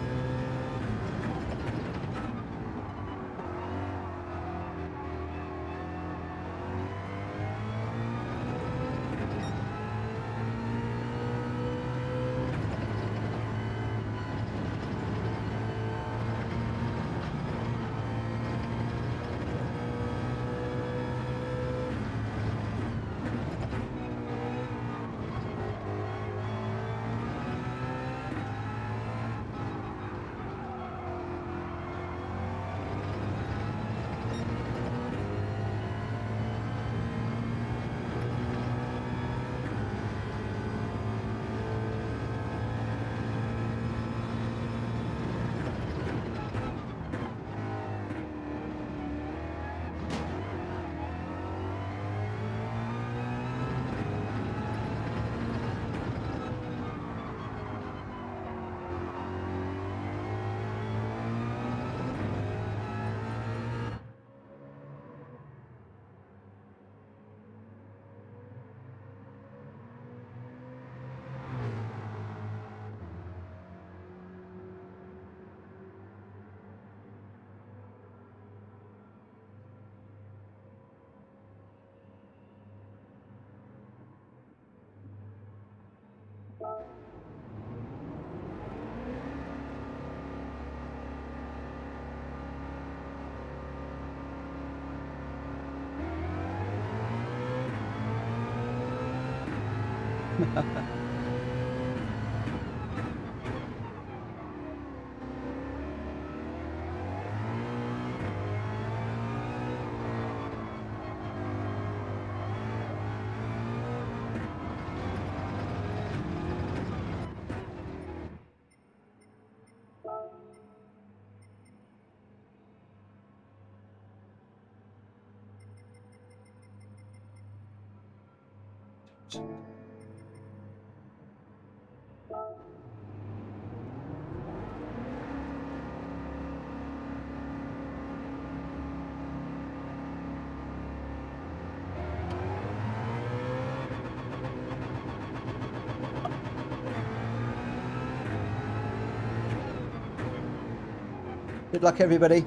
Good luck, everybody.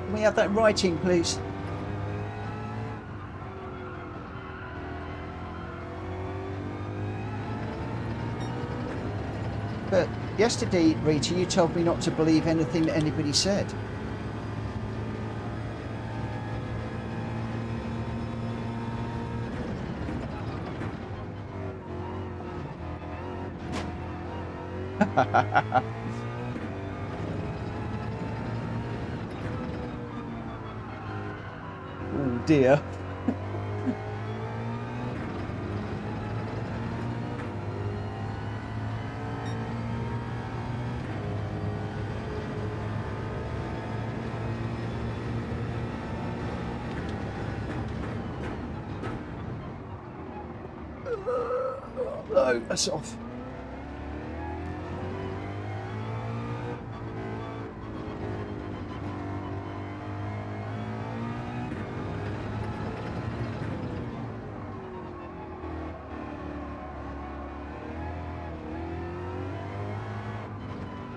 Can we have that writing, please? But yesterday, Rita, you told me not to believe anything that anybody said. Oh dear. No, that's off.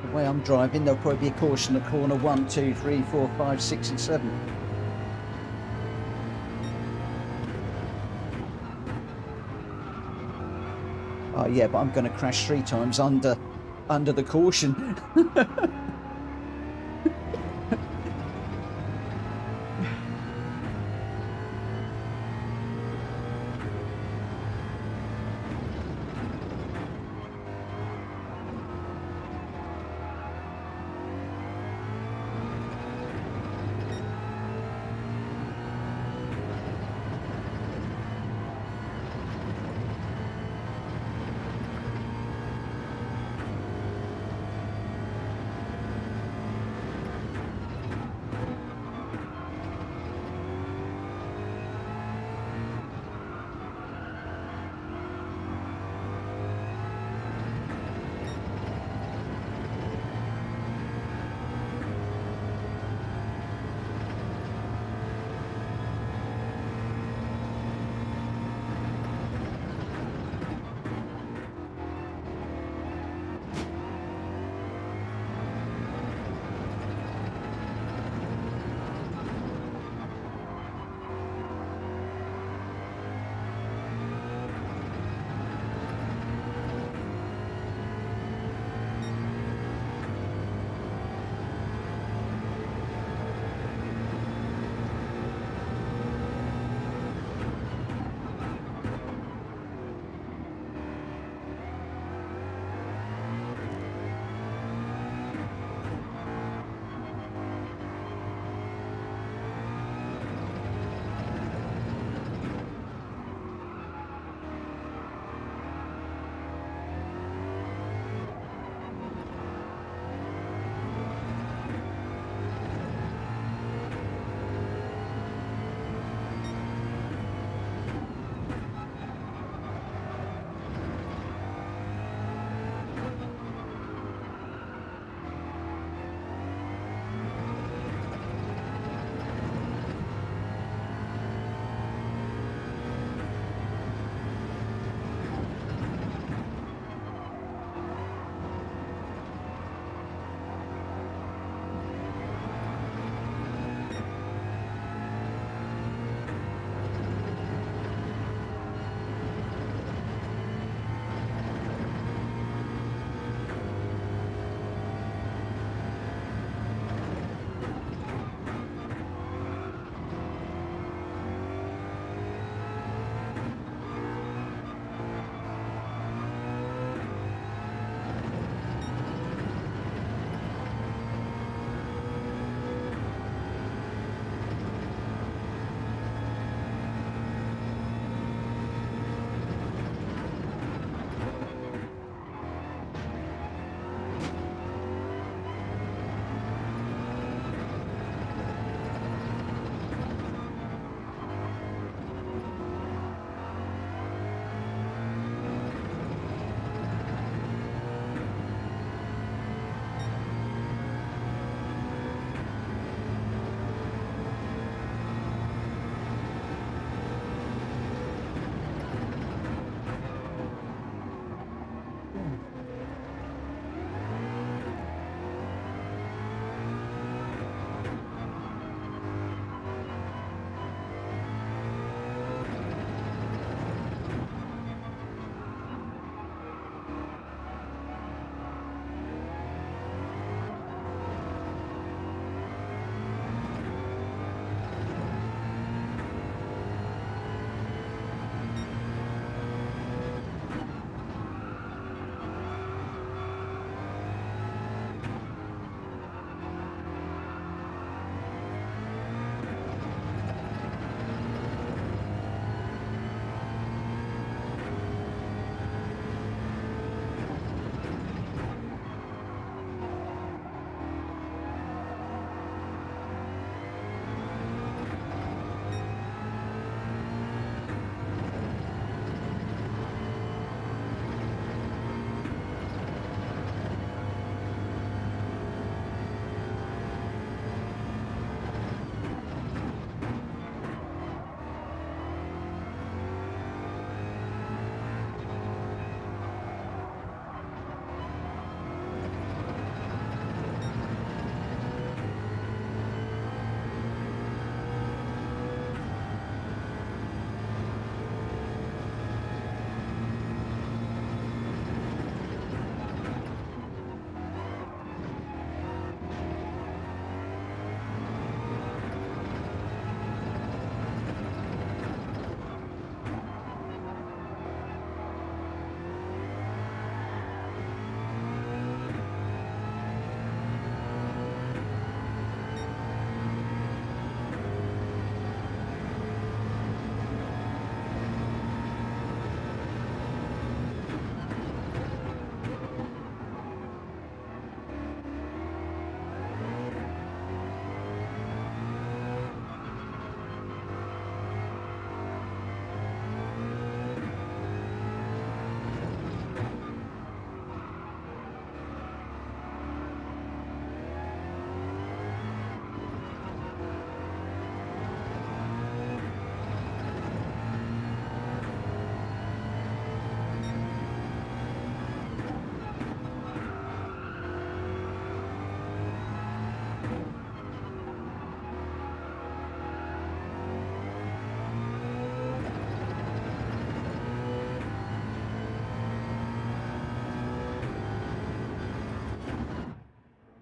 The way I'm driving, there'll probably be a caution at corner 1, 2, 3, 4, 5, 6 and 7. Oh yeah, but I'm going to crash 3 times under the caution.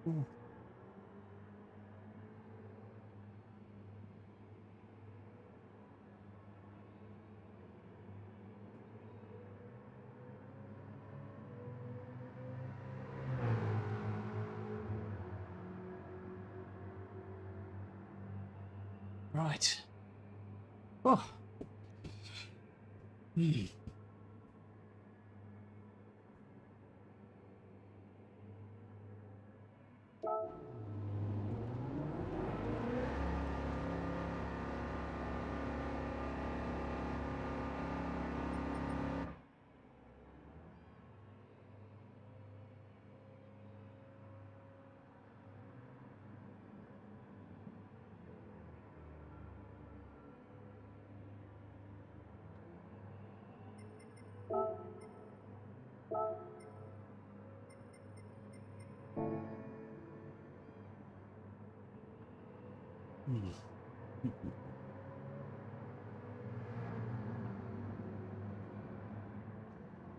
Ooh. Right. Oh.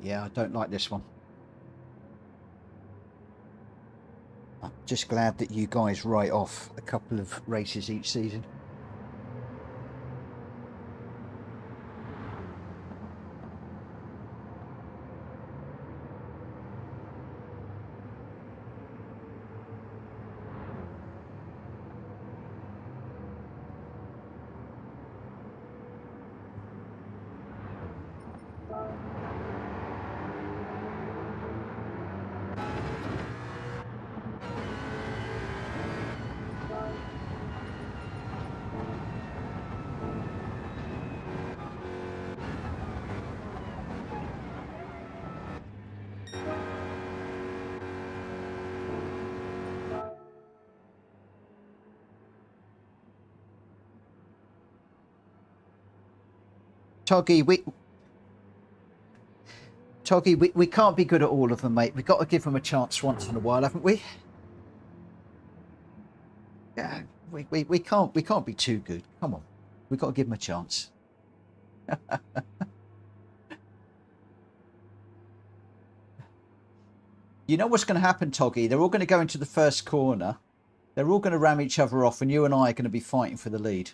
Yeah, I don't like this one. I'm just glad that you guys write off a couple of races each season. Toggy, we can't be good at all of them, mate. We've got to give them a chance once in a while, haven't we? Yeah, we can't be too good. Come on, we've got to give them a chance. You know what's going to happen, Toggy? They're all going to go into the first corner. They're all going to ram each other off, and you and I are going to be fighting for the lead.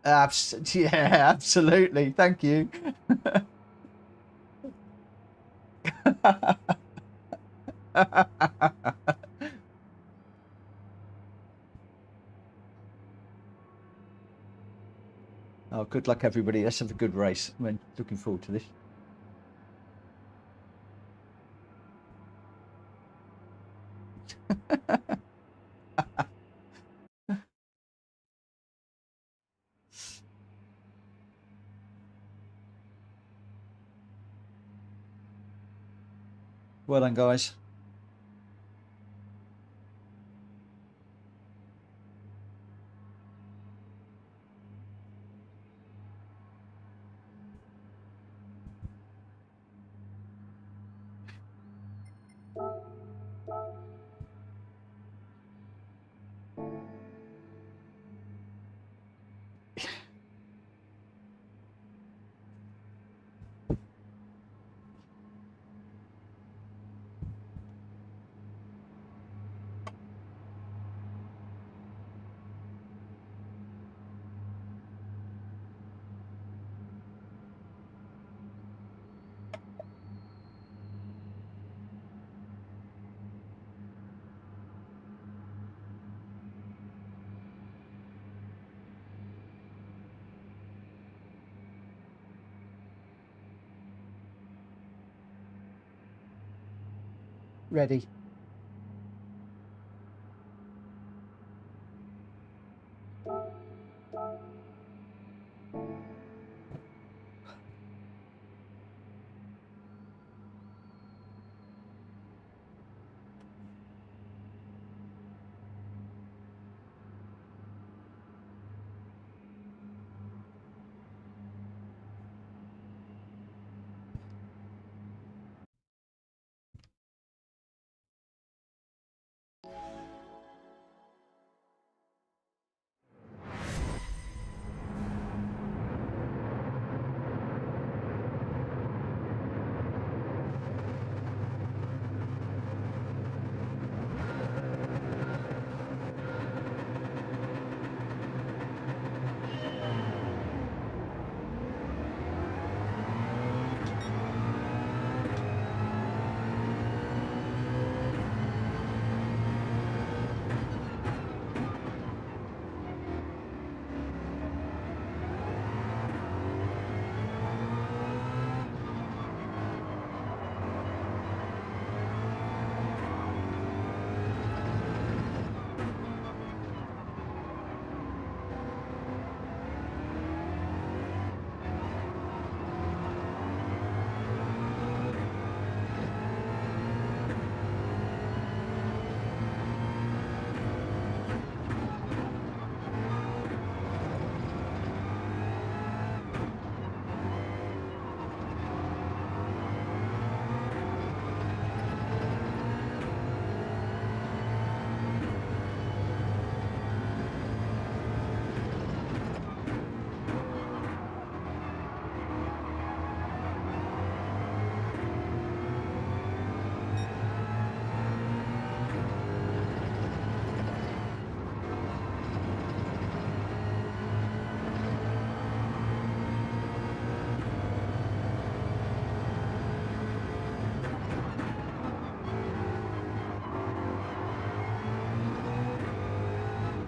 Yeah, absolutely. Thank you. Oh, good luck, everybody. Let's have a good race. I'm looking forward to this. Well done, guys. Ready.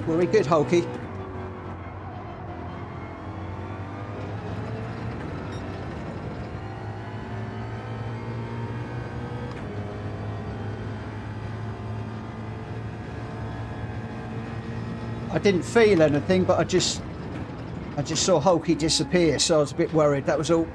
Very good, Hulky. I didn't feel anything, but I just saw Hulky disappear, so I was a bit worried. That was all.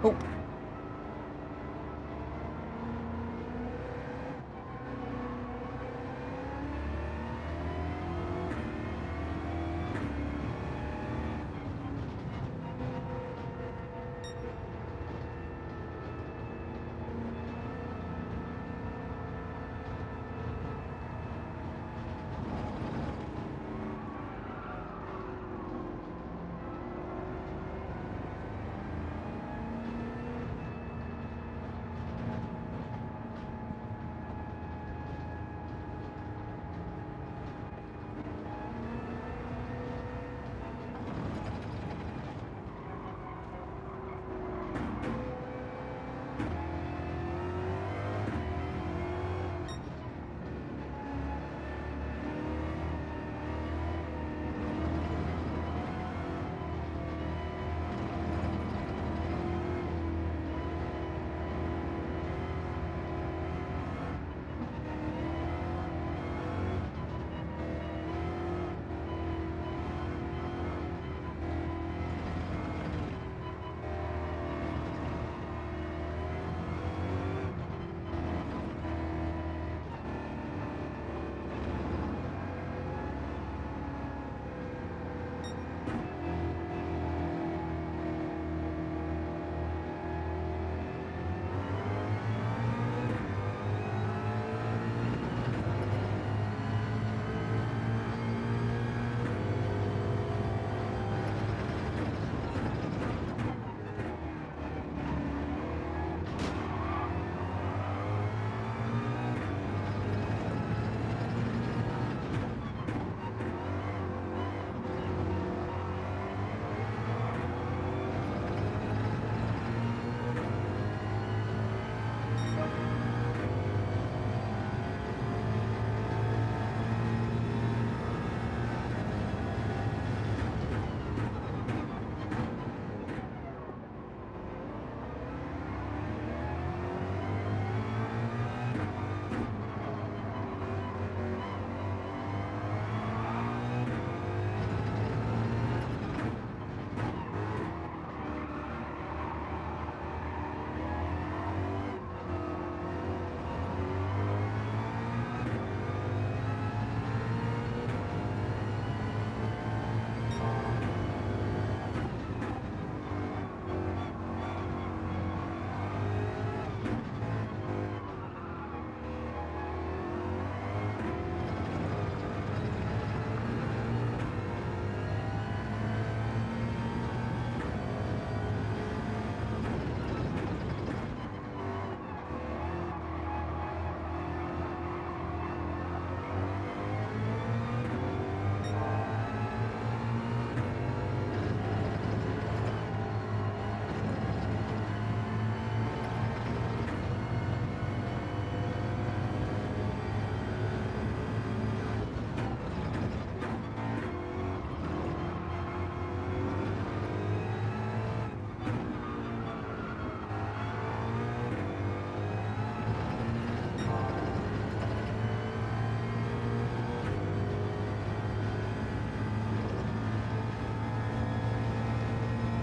Oh.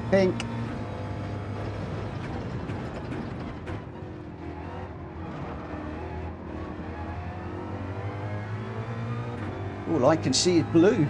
Pink. All I can see is blue.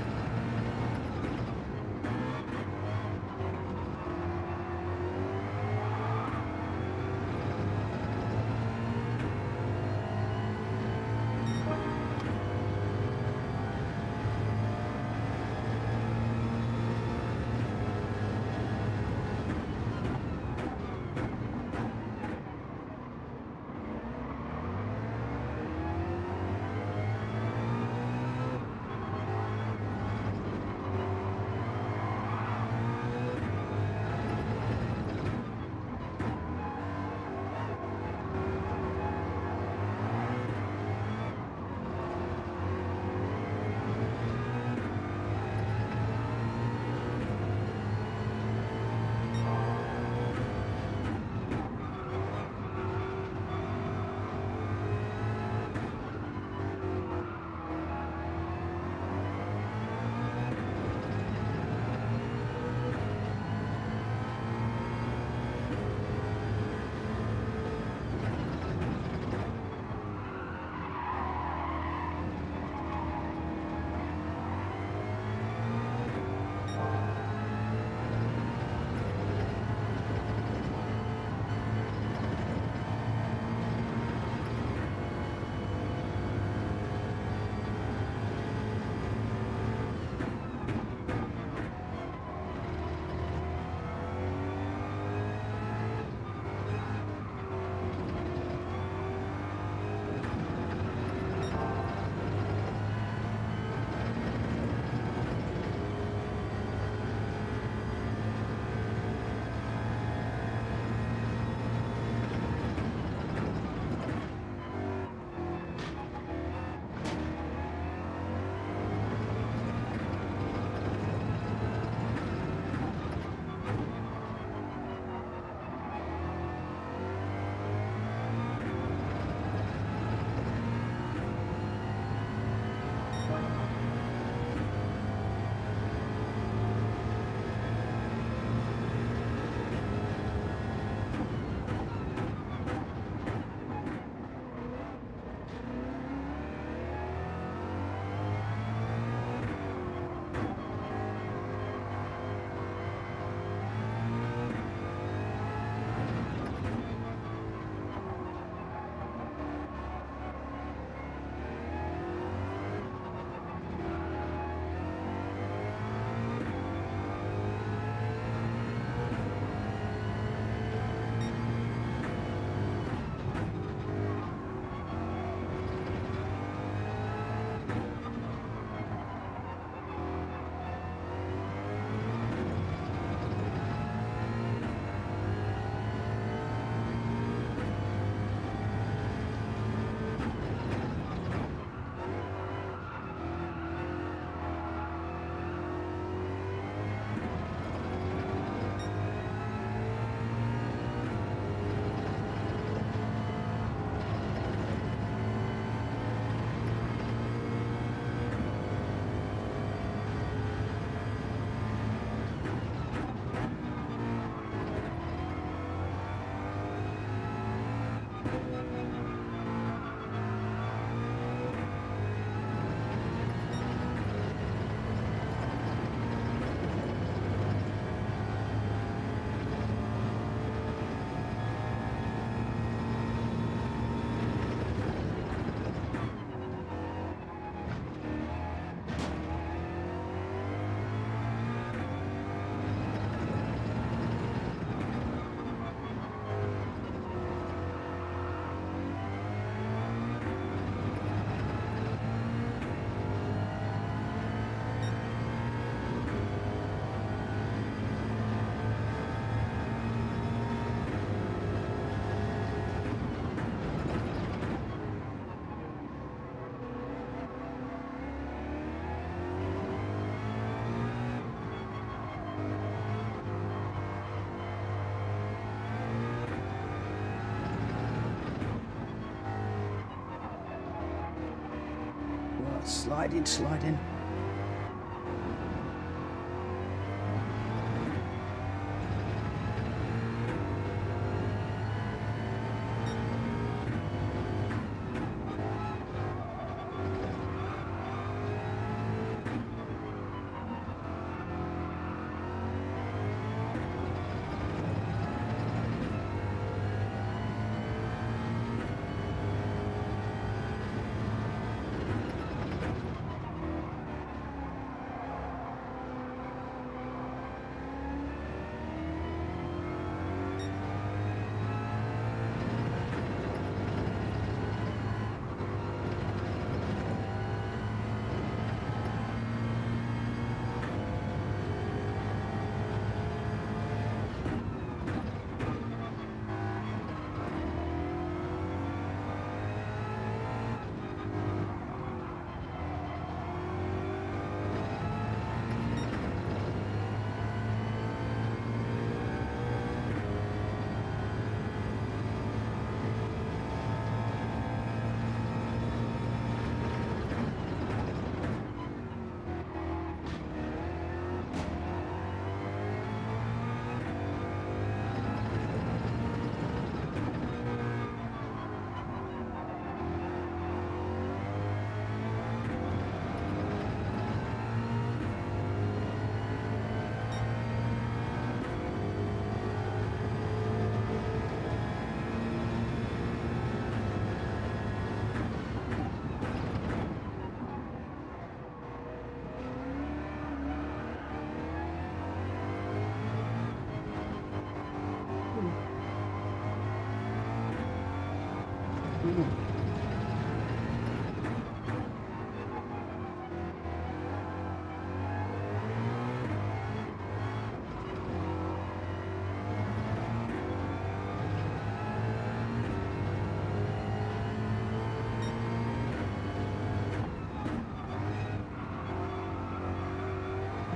Sliding, sliding.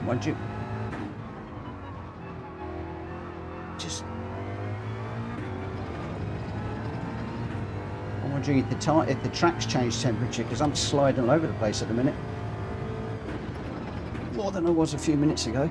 Mind you, just I'm wondering if the track's changed temperature, because I'm sliding all over the place at the minute, more than I was a few minutes ago.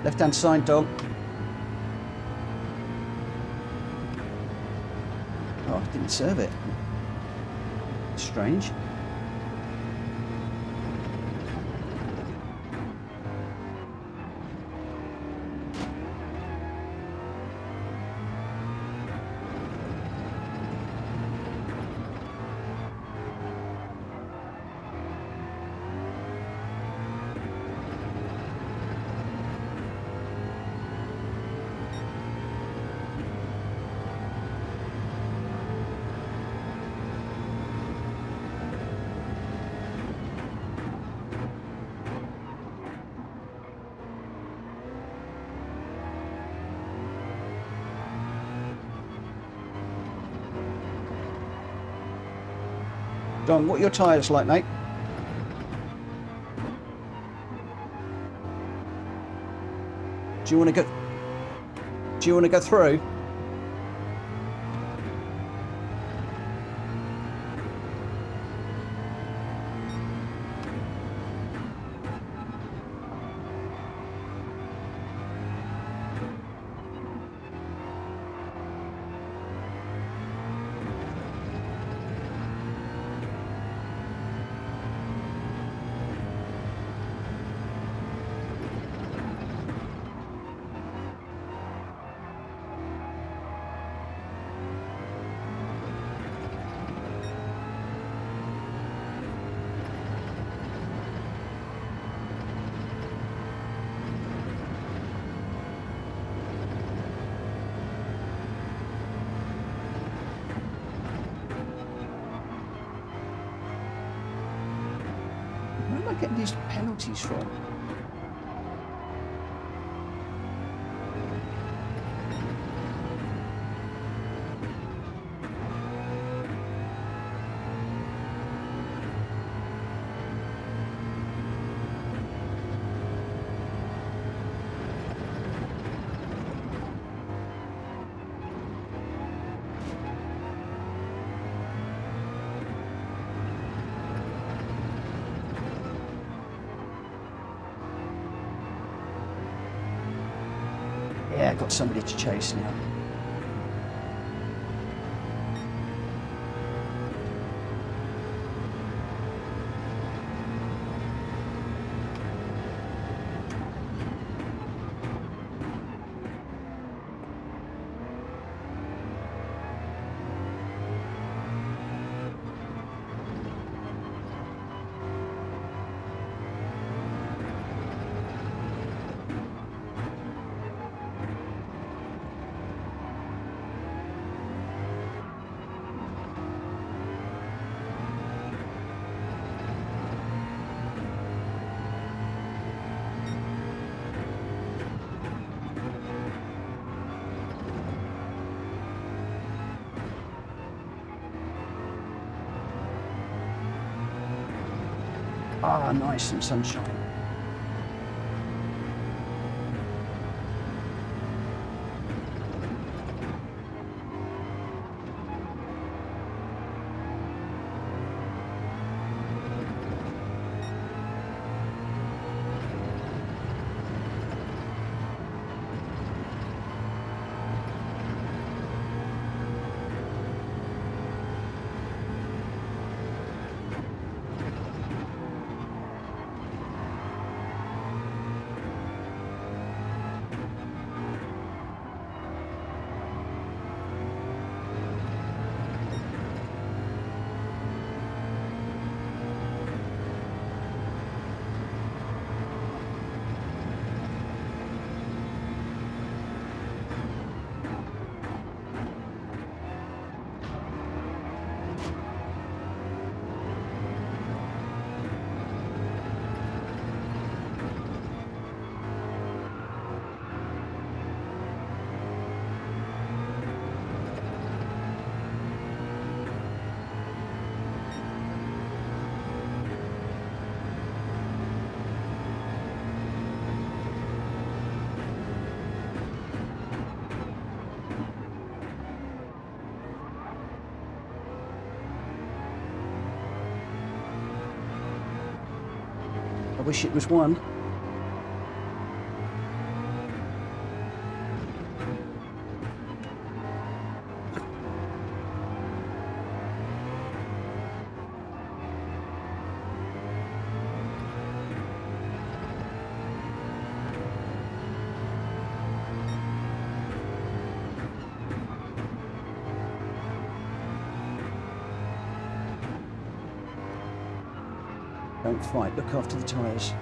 Left hand side, dog. Oh, I didn't serve it. Strange. Don, what are your tyres like, mate? Do you want to go through? getting these penalties from? Yeah, got somebody to chase now. Ah, nice, some sunshine. I wish it was one. Don't fight, look after the tyres.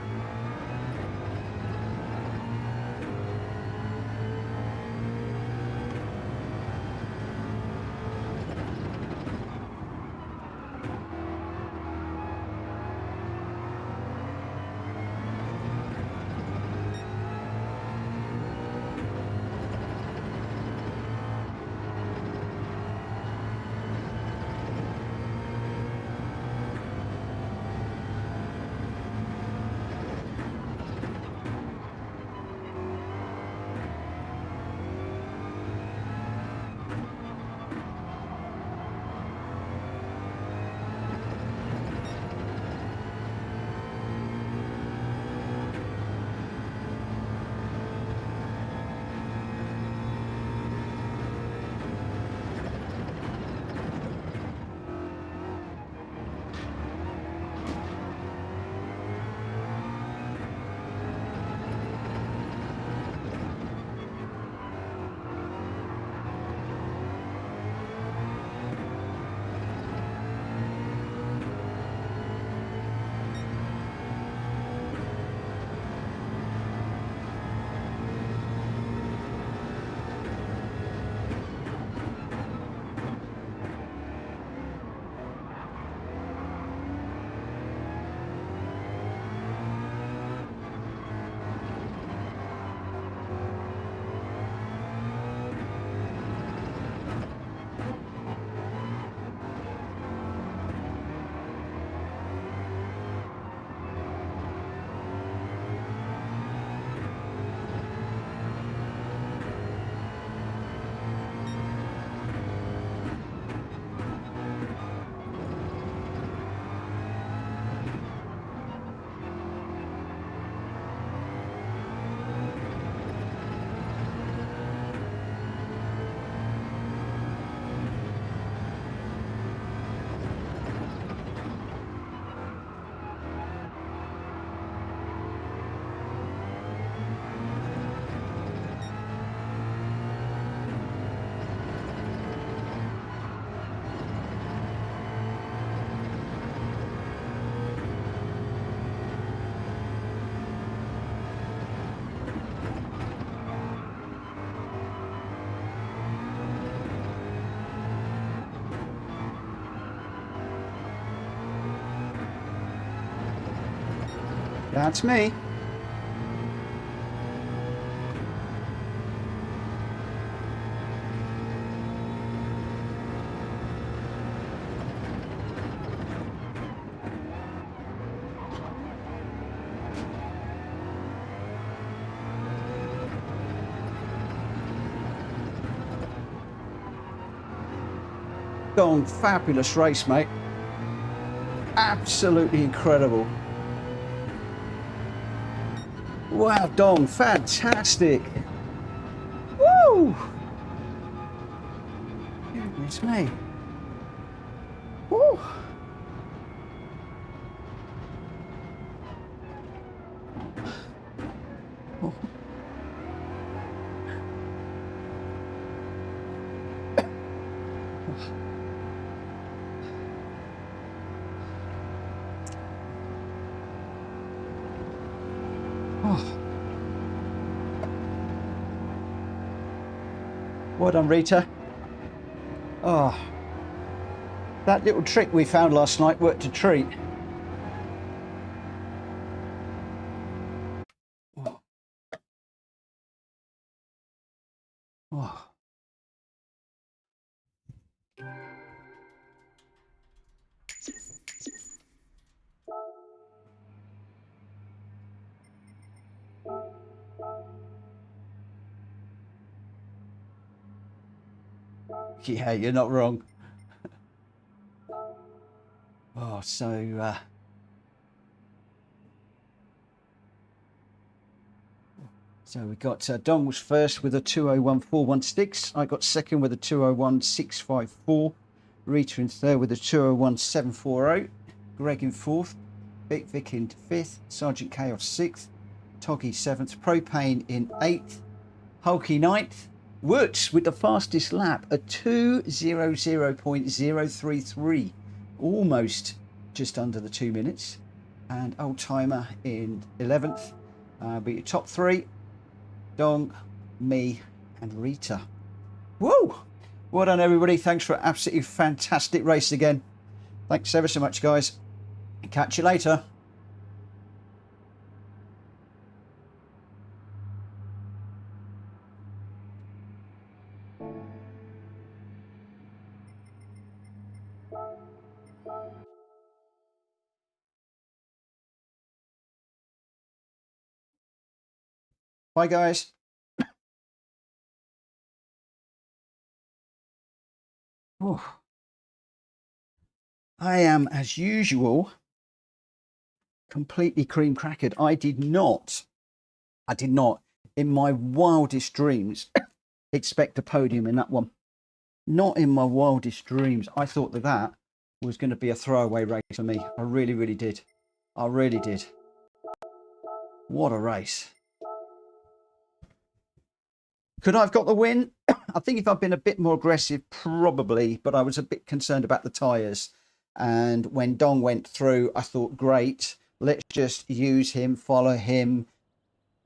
That's me. Dong, fabulous race, mate. Absolutely incredible. Wow, Dong, fantastic. Woo! Goodness me. Woo! Oh. Oh. Well done, Rita. Oh, that little trick we found last night worked a treat. Oh. Oh. Yeah, you're not wrong. Oh, so we got Dong was first with a 201.416. I got second with a 201.654. Rita in third with a 201.740. Greg in fourth. Vic in fifth. Sergeant Chaos sixth. Toggy seventh. Propane in eighth. Hulky ninth. Woods with the fastest lap, a 2:00.033, almost just under the 2 minutes. And Old Timer in 11th. But your top three: Dong, me, and Rita. Woo! Well done, everybody. Thanks for an absolutely fantastic race again. Thanks ever so much, guys. Catch you later. Bye, guys. Oh. I am, as usual, completely cream crackered. I did not, in my wildest dreams, expect a podium in that one. Not in my wildest dreams. I thought that was going to be a throwaway race for me. I really, really did. I really did. What a race. Could I have got the win? I think if I'd been a bit more aggressive, probably, but I was a bit concerned about the tyres. And when Dong went through, I thought, great, let's just use him, follow him,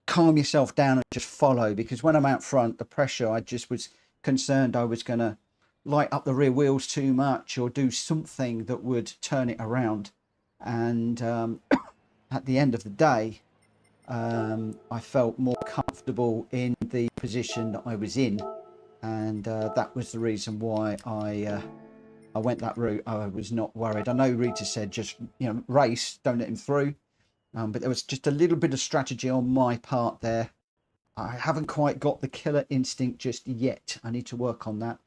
calm yourself down and just follow. Because when I'm out front, the pressure, I just was concerned I was going to light up the rear wheels too much or do something that would turn it around. And at the end of the day, I felt more comfortable in the position that I was in, and that was the reason why I went that route. I was not worried. I know Rita said just race, don't let him through, but there was just a little bit of strategy on my part there. I haven't quite got the killer instinct just yet. I need to work on that.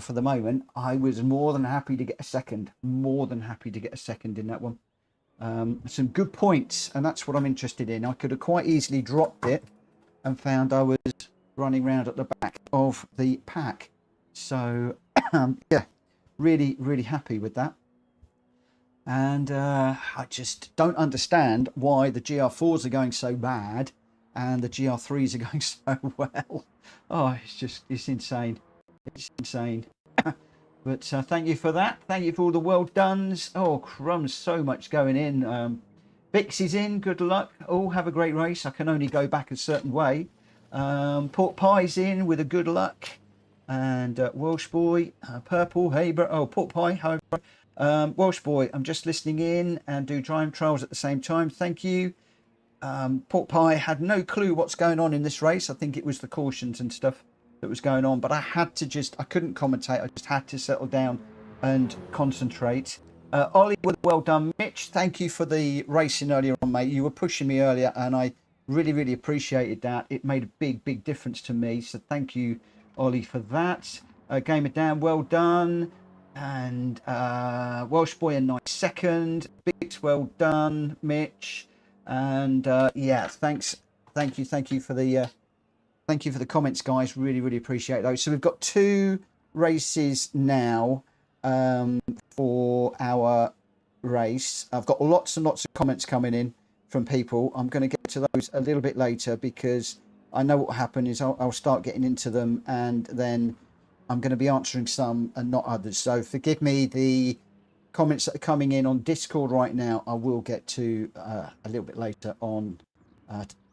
For the moment, I was more than happy to get a second. More than happy to get a second in that one. Some good points, and that's what I'm interested in. I could have quite easily dropped it and found I was running around at the back of the pack. So yeah, really, really happy with that. And I just don't understand why the GR4s are going so bad and the GR3s are going so well. Oh, it's insane. It's insane. But thank you for that. Thank you for all the well dones. Oh, crumbs, so much going in. Bix is in, good luck. Oh, have a great race. I can only go back a certain way. Pork Pie's in with a good luck. And Welsh Boy, Purple, Haber. Oh, Pork Pie, however. Welsh Boy, I'm just listening in and do driving trials at the same time. Thank you. Pork Pie had no clue what's going on in this race. I think it was the cautions and stuff that was going on, but I couldn't commentate. I just had to settle down and concentrate. Ollie, well done. Mitch, thank you for the racing earlier on, mate. You were pushing me earlier, and I really appreciated that. It made a big difference to me, so thank you, Ollie, for that. Gamer Dan, well done. And Welsh Boy, a nice second. Bits, well done, Mitch. And yeah, thank you for the comments, guys. Really appreciate those. So we've got 2 races now for our race. I've got lots and lots of comments coming in from people. I'm going to get to those a little bit later because I know what will happen is I'll start getting into them, and then I'm going to be answering some and not others. So forgive me, the comments that are coming in on Discord right now I will get to a little bit later on,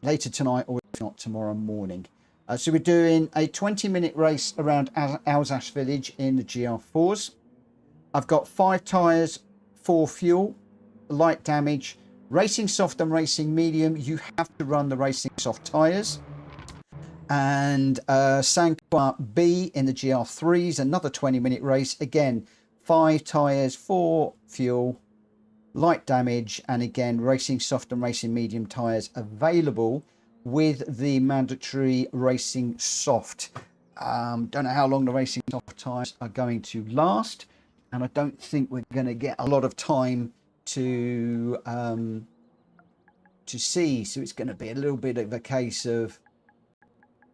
later tonight, or if not tomorrow morning. So we're doing a 20-minute race around Alsace village in the GR4s. I've got 5 tyres, 4 fuel, light damage, racing soft and racing medium. You have to run the racing soft tyres. And Sanqua B in the GR3s, another 20-minute race. Again, 5 tyres, 4 fuel, light damage, and again, racing soft and racing medium tyres available with the mandatory racing soft. Don't know how long the racing soft tyres are going to last, and I don't think we're going to get a lot of time to see. So it's going to be a little bit of a case of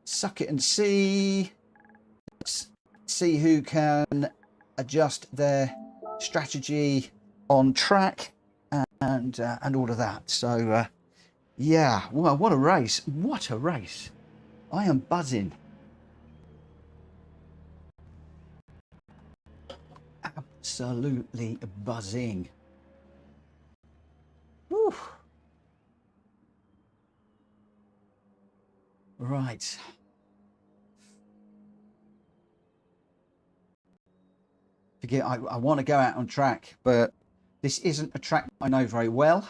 suck it and see. Let's see who can adjust their strategy on track and all of that. So yeah, well, what a race. I am buzzing. Absolutely buzzing. Woo. Right. Forget, I want to go out on track, but this isn't a track I know very well.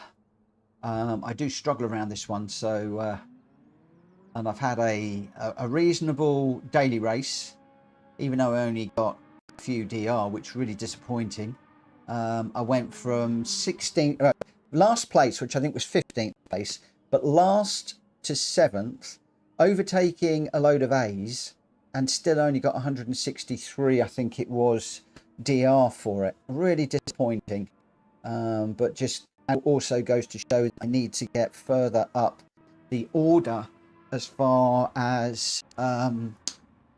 I do struggle around this one, so and I've had a reasonable daily race, even though I only got a few DR, which is really disappointing. I went from 16th, last place, which I think was 15th place, but last to 7th, overtaking a load of A's, and still only got 163, I think it was, DR for it. Really disappointing, but just also goes to show that I need to get further up the order as far as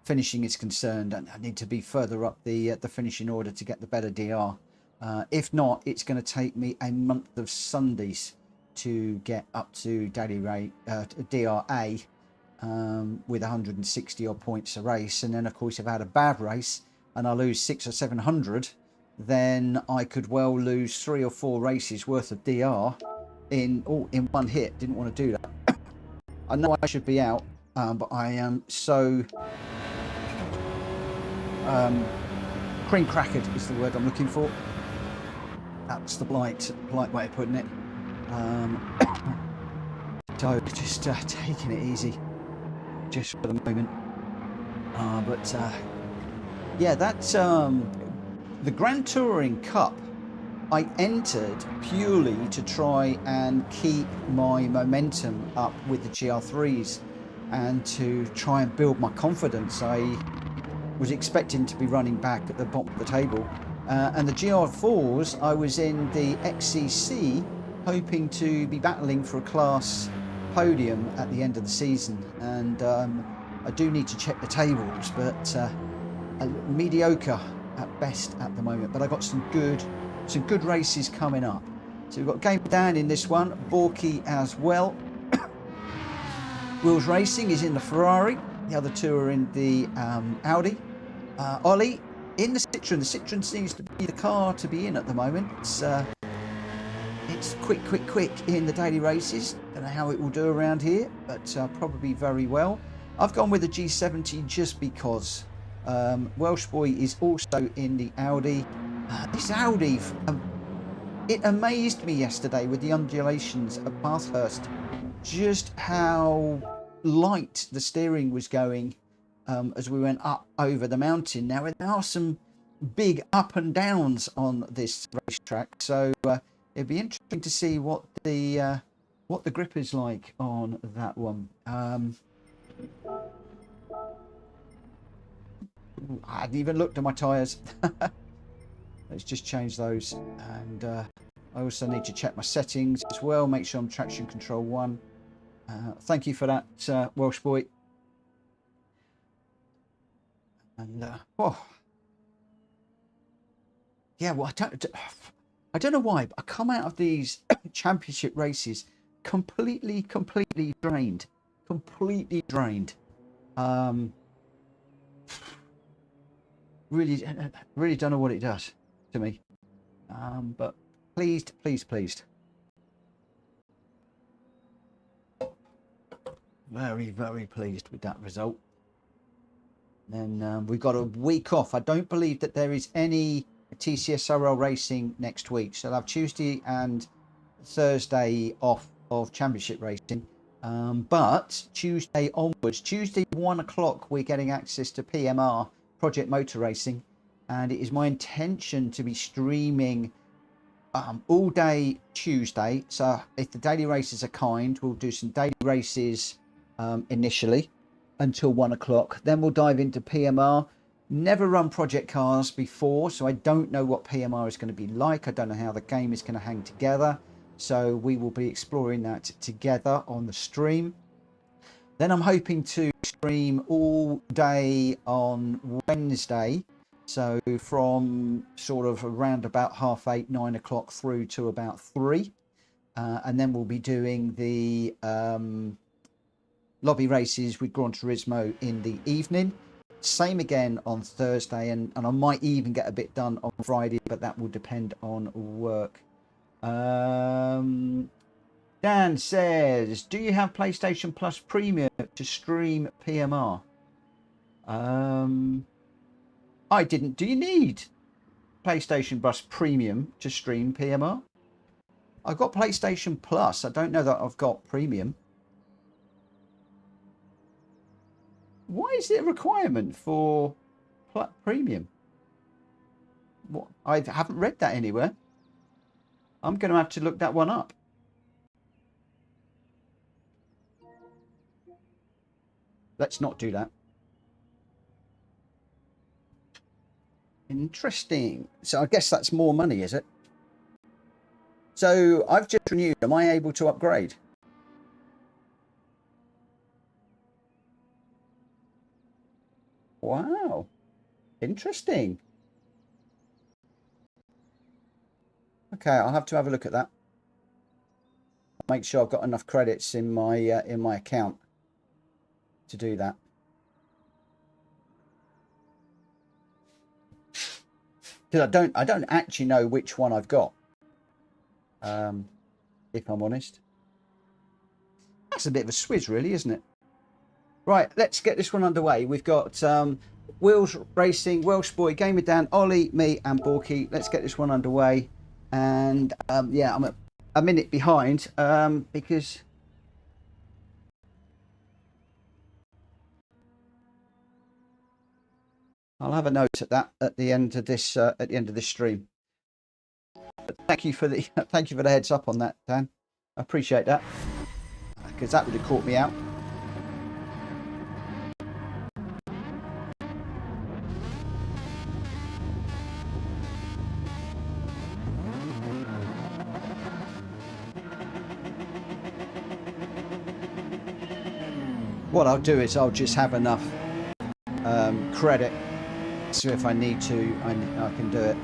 finishing is concerned, and I need to be further up the finishing order to get the better DR. If not, it's going to take me a month of Sundays to get up to daily rate DRA with 160 odd points a race. And then of course if I had a bad race and I lose 600 or 700, then I could well lose 3 or 4 races worth of DR in one hit. Didn't want to do that. I know I should be out, but I am so cream crackered is the word I'm looking for. That's the polite way of putting it. So just taking it easy just for the moment. But yeah, that's the Grand Touring Cup. I entered purely to try and keep my momentum up with the GR3s and to try and build my confidence. I was expecting to be running back at the bottom of the table, and the GR4s I was in the XCC hoping to be battling for a class podium at the end of the season. And I do need to check the tables, but mediocre at best at the moment. But I got some good races coming up. So we've got Game Dan in this one, Borky as well. Wheels Racing is in the Ferrari. The other two are in the Audi. Ollie in the Citroen. The Citroen seems to be the car to be in at the moment. It's quick in the daily races. Don't know how it will do around here, but probably very well. I've gone with the G70 just because. Welsh Boy is also in the Audi. This Audi, it amazed me yesterday with the undulations at Bathurst. just how light the steering was going as we went up over the mountain. Now there are some big up and downs on this racetrack, so it'd be interesting to see what the grip is like on that one. I hadn't even looked at my tyres. Let's just change those, and I also need to check my settings as well, make sure I'm traction control 1. Thank you for that, Welsh boy. And yeah, well, I don't know why, but I come out of these championship races completely drained, really don't know what it does to me, but pleased. Very pleased with that result. Then we've got a week off. I don't believe that there is any TCSRL racing next week, so I'll have Tuesday and Thursday off of championship racing, but Tuesday onwards, Tuesday 1 o'clock, we're getting access to PMR, Project Motor Racing, and it is my intention to be streaming all day Tuesday. So if the daily races are kind, we'll do some daily races initially until 1 o'clock. Then we'll dive into PMR. Never run project cars before, so I don't know what PMR is going to be like. I don't know how the game is going to hang together, so we will be exploring that together on the stream. Then I'm hoping to stream all day on Wednesday, so from sort of around about 8:30, 9 o'clock through to about 3, and then we'll be doing the lobby races with Gran Turismo in the evening. Same again on Thursday, and I might even get a bit done on Friday, but that will depend on work. Dan says, do you have PlayStation Plus Premium to stream PMR? I didn't. Do you need PlayStation Plus Premium to stream PMR? I've got PlayStation Plus. I don't know that I've got Premium. Why is it a requirement for Premium? What? I haven't read that anywhere. I'm going to have to look that one up. Let's not do that. Interesting. So I guess that's more money, is it? So I've just renewed. Am I able to upgrade? Wow. Interesting. Okay, I'll have to have a look at that. Make sure I've got enough credits in my account to do that. Because I don't actually know which one I've got. If I'm honest. That's a bit of a swizz, really, isn't it? Right, let's get this one underway. We've got Wheels Racing, Welsh Boy, Gamer Dan, Ollie, me, and Borky. Let's get this one underway. And yeah, I'm a minute behind because I'll have a note at that at the end of this stream. But thank you for the heads up on that, Dan. I appreciate that, because that would have caught me out. What I'll do is I'll just have enough credit, so if I need to, I can do it.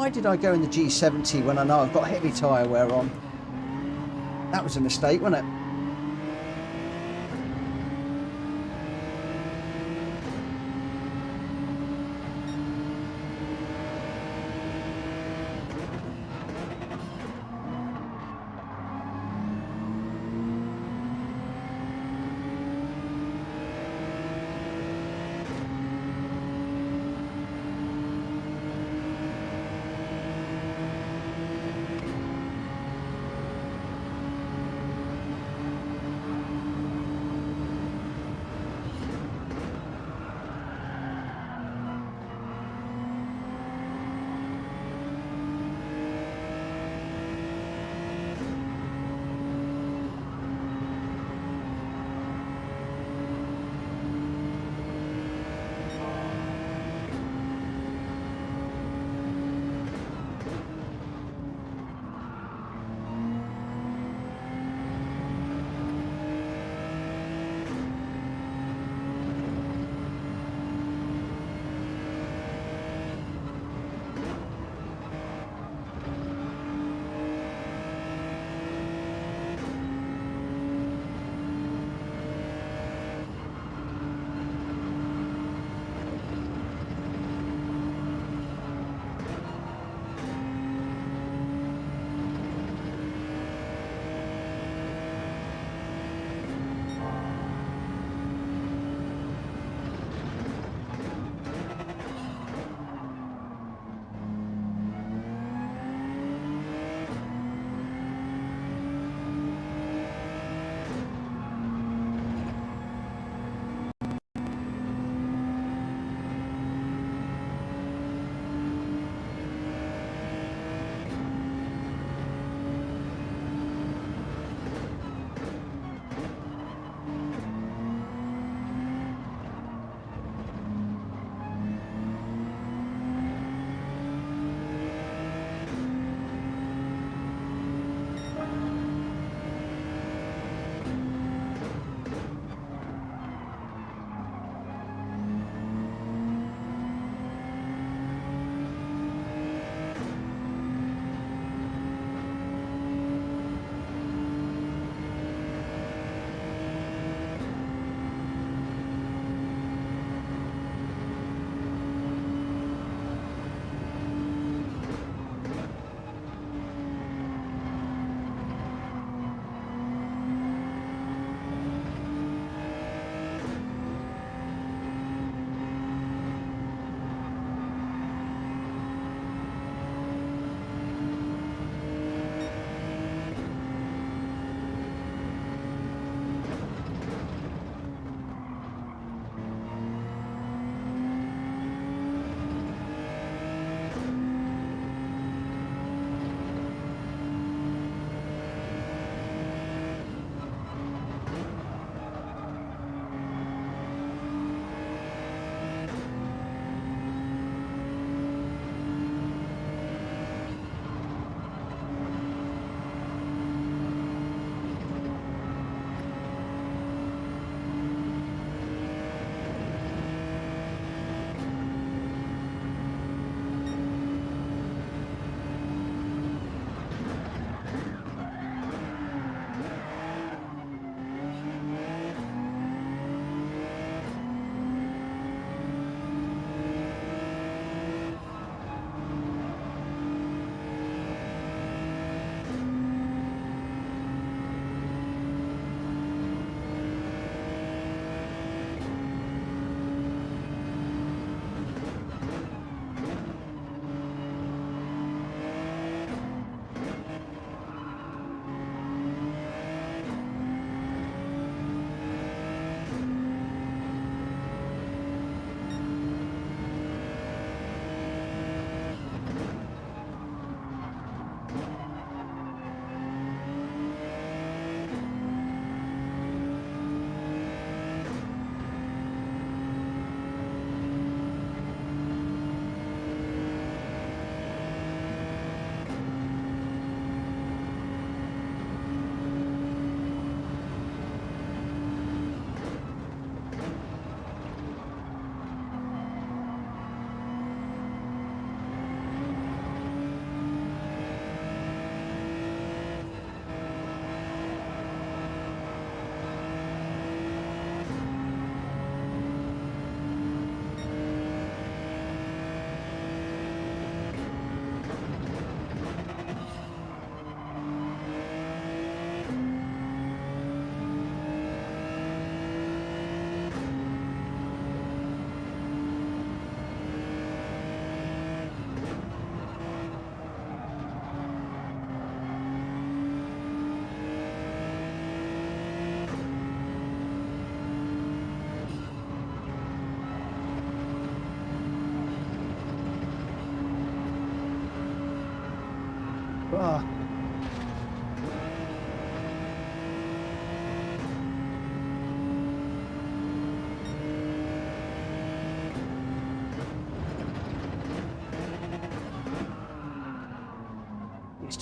Why did I go in the G70 when I know I've got heavy tyre wear on? That was a mistake, wasn't it?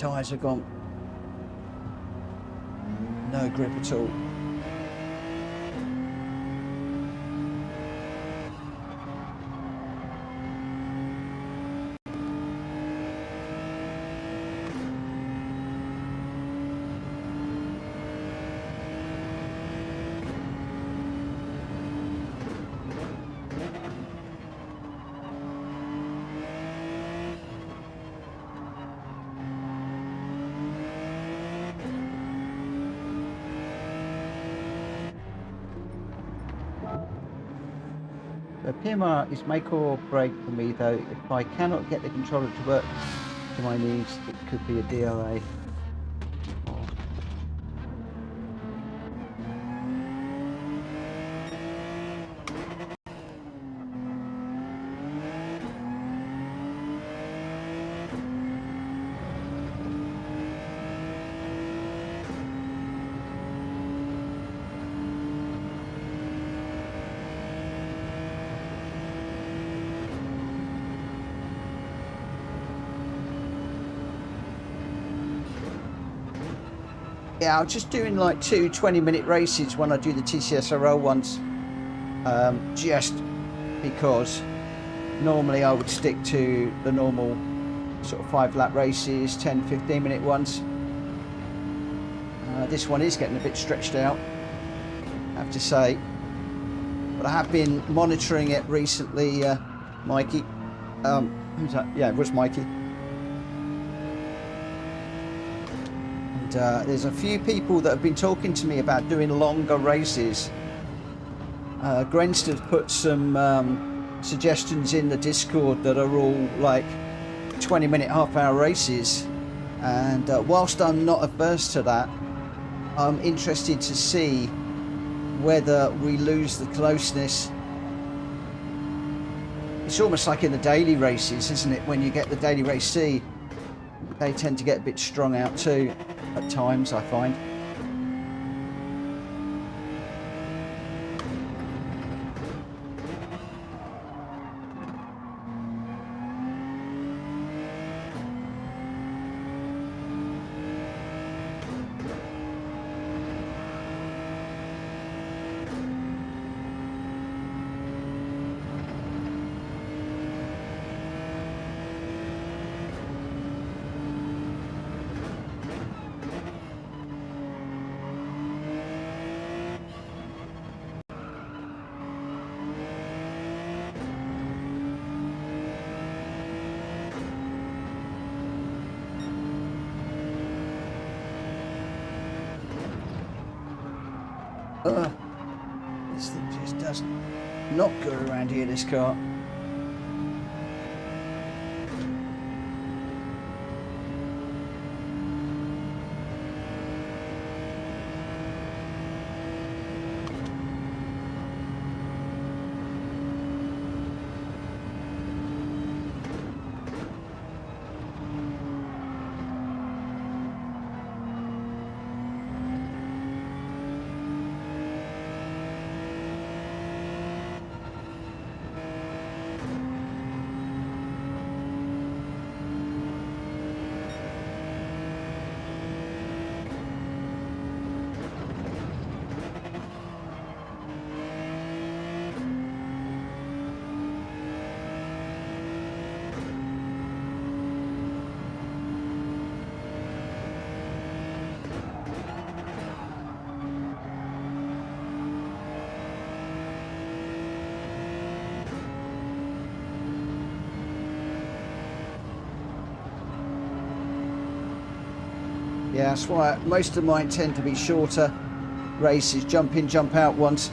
tyres are gone. No grip at all. The PMR is make or break for me though. If I cannot get the controller to work to my needs, it could be a DRA. Yeah, I'm just doing like 2 20-minute races when I do the TCSRL ones, just because normally I would stick to the normal sort of 5-lap races, 10 15-minute ones. This one is getting a bit stretched out, I have to say, but I have been monitoring it recently. Mikey, who's that? Yeah, it was Mikey. There's a few people that have been talking to me about doing longer races. Gr.x has put some suggestions in the Discord that are all like 20-minute, half-hour races, and whilst I'm not averse to that, I'm interested to see whether we lose the closeness. It's almost like in the daily races, isn't it? When you get the daily race C, they tend to get a bit strung out too at times, I find. This thing just does not go around here, this car. Yeah, that's why most of mine tend to be shorter races, jump in, jump out ones.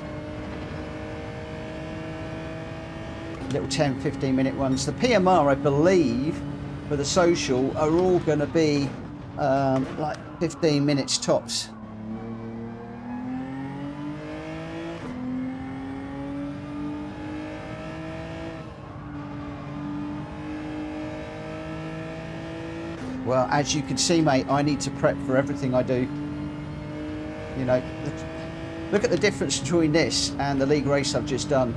Little 10, 15-minute ones. The PMR, I believe, for the social are all going to be like 15 minutes tops. Well, as you can see, mate, I need to prep for everything I do. You know, look at the difference between this and the league race I've just done.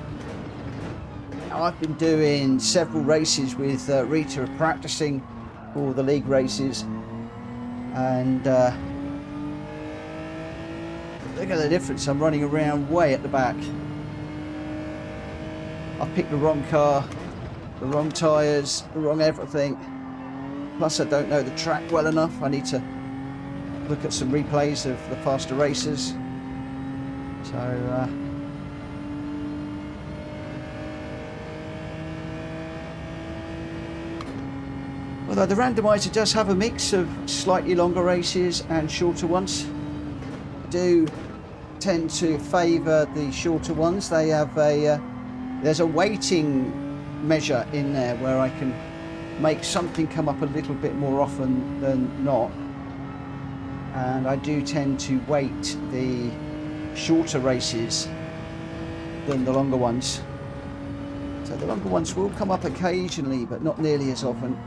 I've been doing several races with Rita, practicing for the league races, And look at the difference. I'm running around way at the back. I've picked the wrong car, the wrong tyres, the wrong everything. Plus I don't know the track well enough. I need to look at some replays of the faster races. So although the randomizer does have a mix of slightly longer races and shorter ones, I do tend to favour the shorter ones. They have there's a weighting measure in there where I can make something come up a little bit more often than not, and I do tend to weight the shorter races than the longer ones. So the longer ones will come up occasionally, but not nearly as often.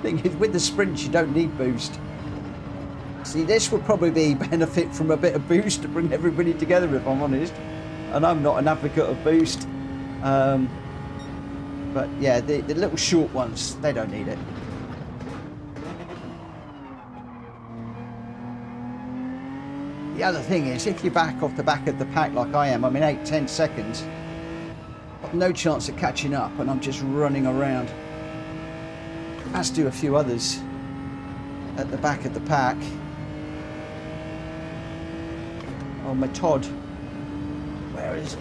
Thing is, with the sprints you don't need boost. See, this would probably benefit from a bit of boost to bring everybody together, if I'm honest, and I'm not an advocate of boost, but yeah, the little short ones, they don't need it. The other thing is, if you're back off the back of the pack like I am, I'm in 8-10 seconds, I've no chance of catching up, and I'm just running around, as do a few others at the back of the pack. Oh, my Todd. Whereas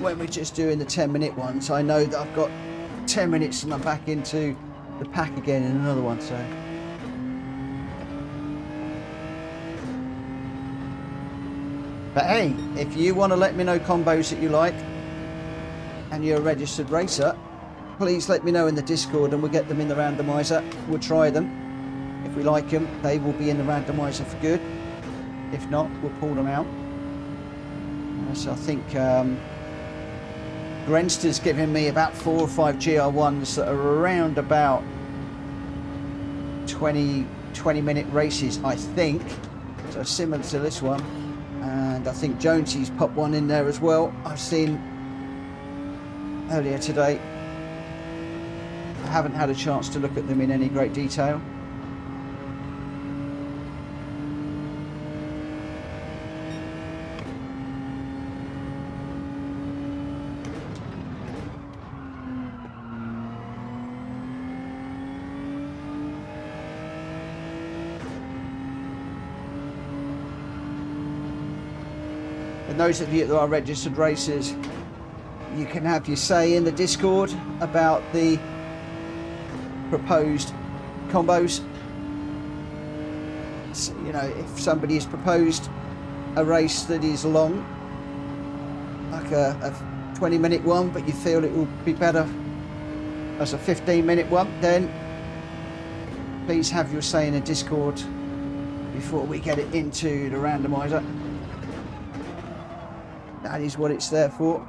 when we're just doing the 10-minute ones, I know that I've got 10 minutes and I'm back into the pack again in another one. So but hey, if you want to let me know combos that you like and you're a registered racer, please let me know in the Discord and we'll get them in the randomizer. We'll try them. If we like them, they will be in the randomizer for good. If not, we'll pull them out. So I think Grenster's giving me about 4 or 5 GR1s that are around about 20-minute races, I think. So similar to this one. And I think Jonesy's popped one in there as well. I've seen earlier today. I haven't had a chance to look at them in any great detail. And those of you that are registered racers, you can have your say in the Discord about the proposed combos. So, you know, if somebody has proposed a race that is long, like a 20-minute one, but you feel it will be better as a 15-minute one, then please have your say in the Discord before we get it into the randomizer. That is what it's there for.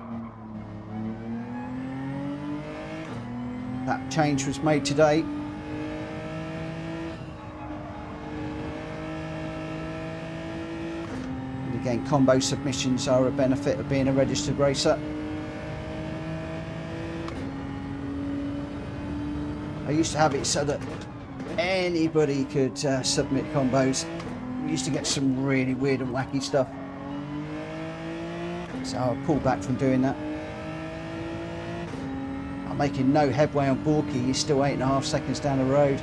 That change was made today. And again, combo submissions are a benefit of being a registered racer. I used to have it so that anybody could submit combos. We used to get some really weird and wacky stuff. So I'll pull back from doing that. I'm making no headway on Borky. He's still 8.5 seconds down the road.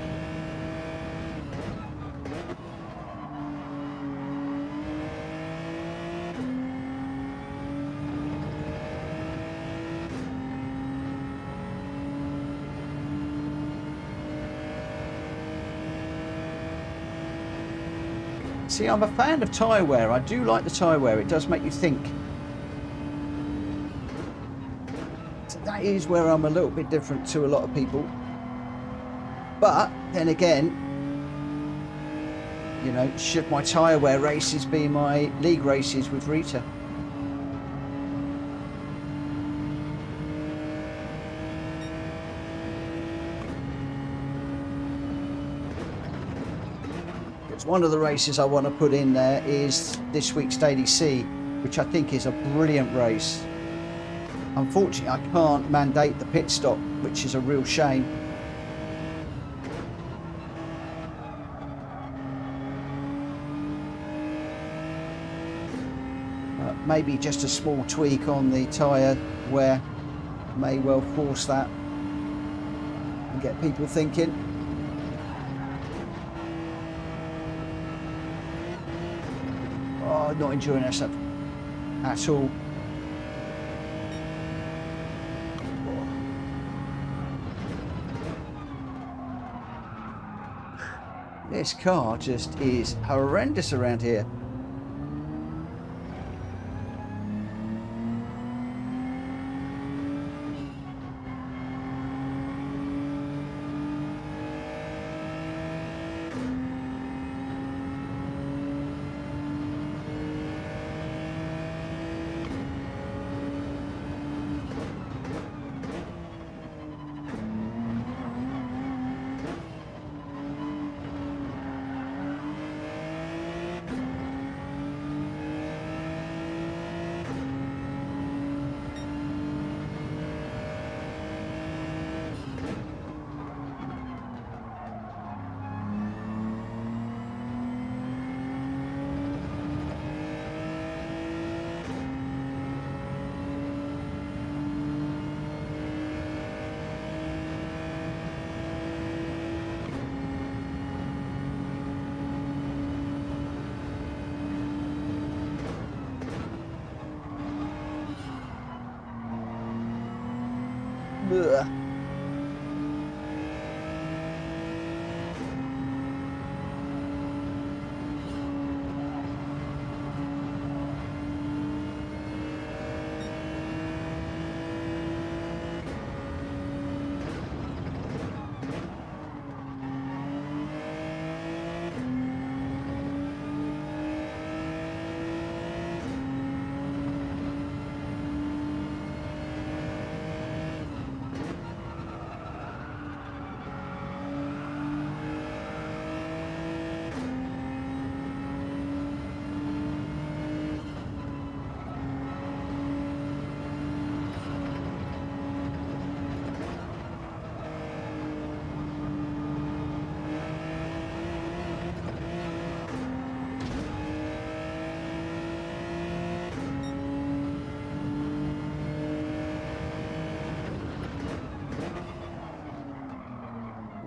See, I'm a fan of tyre wear. I do like the tyre wear. It does make you think. So that is where I'm a little bit different to a lot of people. But then again, you know, should my tyre wear races be my league races with Rita? Because one of the races I want to put in there is this week's Daily C, which I think is a brilliant race. Unfortunately, I can't mandate the pit stop, which is a real shame. Maybe just a small tweak on the tyre wear may well force that and get people thinking. Oh, not enjoying ourselves at all. This car just is horrendous around here. Ugh.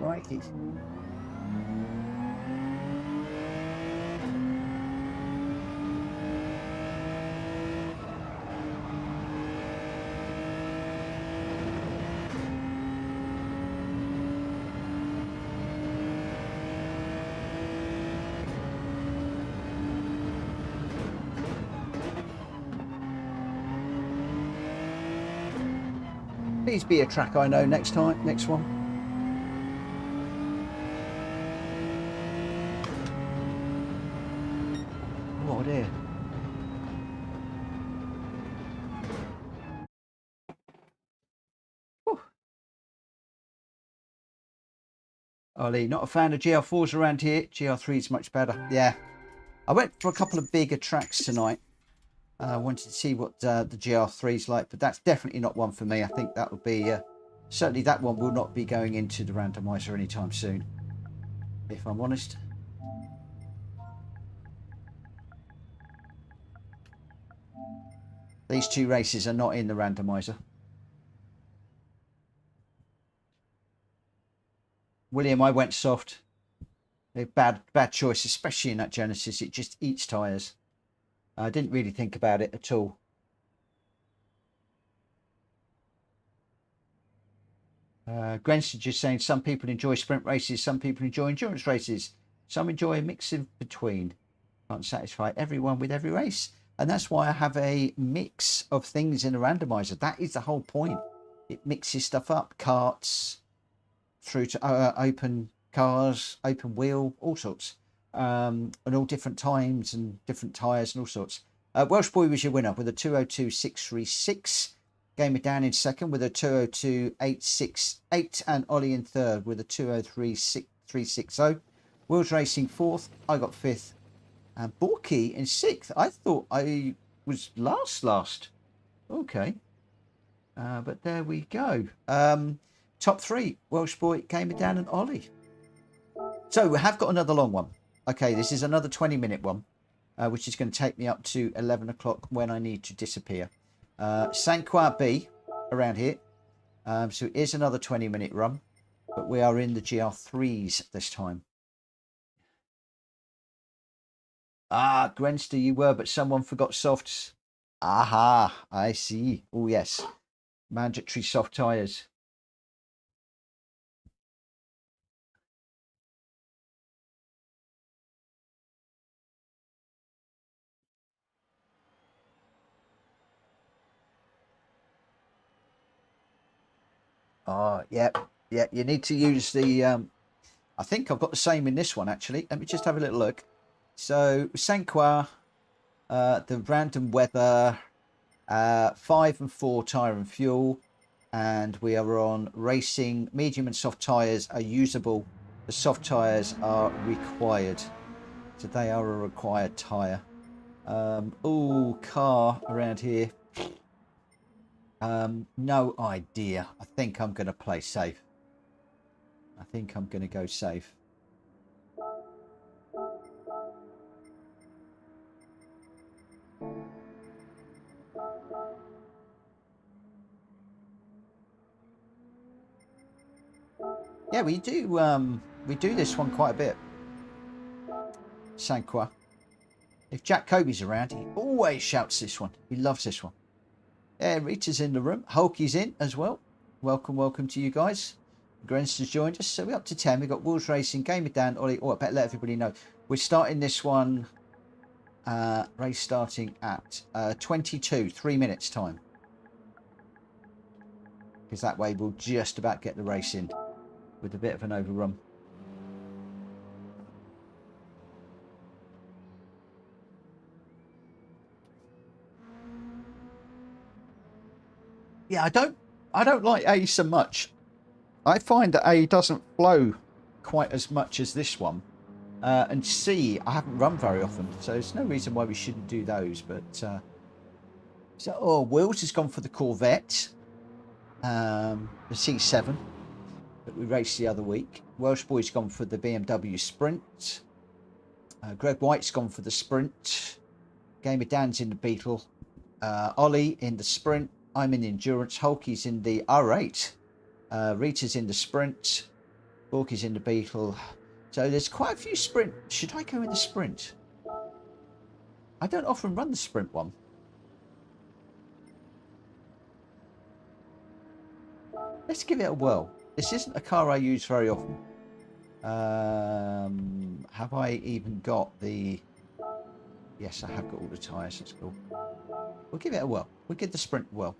Crikey. Please be a track I know next time, next one. Oh dear. Whew. Ollie, not a fan of GR4s around here. GR3 is much better. Yeah. I went for a couple of bigger tracks tonight. I wanted to see what the GR3 is like, but that's definitely not one for me. I think that would be, certainly that one will not be going into the randomizer anytime soon, if I'm honest. These two races are not in the randomizer. William, I went soft. A bad choice, especially in that Genesis. It just eats tyres. I didn't really think about it at all. Gren's just saying some people enjoy sprint races, some people enjoy endurance races, some enjoy a mix of between. Can't satisfy everyone with every race. And that's why I have a mix of things in a randomizer. That is the whole point. It mixes stuff up. Karts through to open cars, open wheel, all sorts. And all different times and different tyres and all sorts. Welsh Boy was your winner with a 202.636. Gamer down in second with a 202.868. And Ollie in third with a 203.360. Wheels Racing 4th. I got 5th. And Borky in 6th. I thought I was last. Okay. But there we go. Top 3. Welsh Boy, Gamer Dan and Ollie. So we have got another long one. Okay, this is another 20-minute one, which is going to take me up to 11 o'clock when I need to disappear. St. Croix B around here. So it is another 20-minute run, but we are in the GR3s this time. Ah, Grenster, you were, but someone forgot softs. Aha, I see. Oh, yes. Mandatory soft tyres. Oh, yep. Yeah, you need to use the... I think I've got the same in this one, actually. Let me just have a little look. So, St. Croix, the random weather, 5 and 4 tyre and fuel, and we are on racing. Medium and soft tyres are usable. The soft tyres are required. So they are a required tyre. Oh, car around here. No idea. I think I'm going to play safe. I think I'm going to go safe. Yeah, we do this one quite a bit. St. Croix. If Jack Kobe's around, he always shouts this one. He loves this one. Yeah, Rita's in the room. Hulky's in as well. Welcome to you guys. Grenster's joined us. So we're up to 10. We've got Wheels Racing, Gamer Dan, Ollie. Oh, I better let everybody know. We're starting this one, race starting at 22, 3 minutes time. Because that way we'll just about get the race in with a bit of an overrun. Yeah, I don't like A so much. I find that A doesn't flow quite as much as this one. And C, I haven't run very often, so there's no reason why we shouldn't do those. But Wills has gone for the Corvette, the C7 that we raced the other week. Welsh Boy's gone for the BMW Sprint. Gr.x gone for the Sprint. Gamer Dan's in the Beetle. Ollie in the Sprint. I'm in the Endurance. Hulky's in the R8. Rita's in the Sprint. Borky's in the Beetle. So there's quite a few Sprint. Should I go in the Sprint? I don't often run the Sprint one. Let's give it a whirl. This isn't a car I use very often. Have I even got the... Yes, I have got all the tyres. That's cool. We'll give it a whirl. We'll give the Sprint a whirl.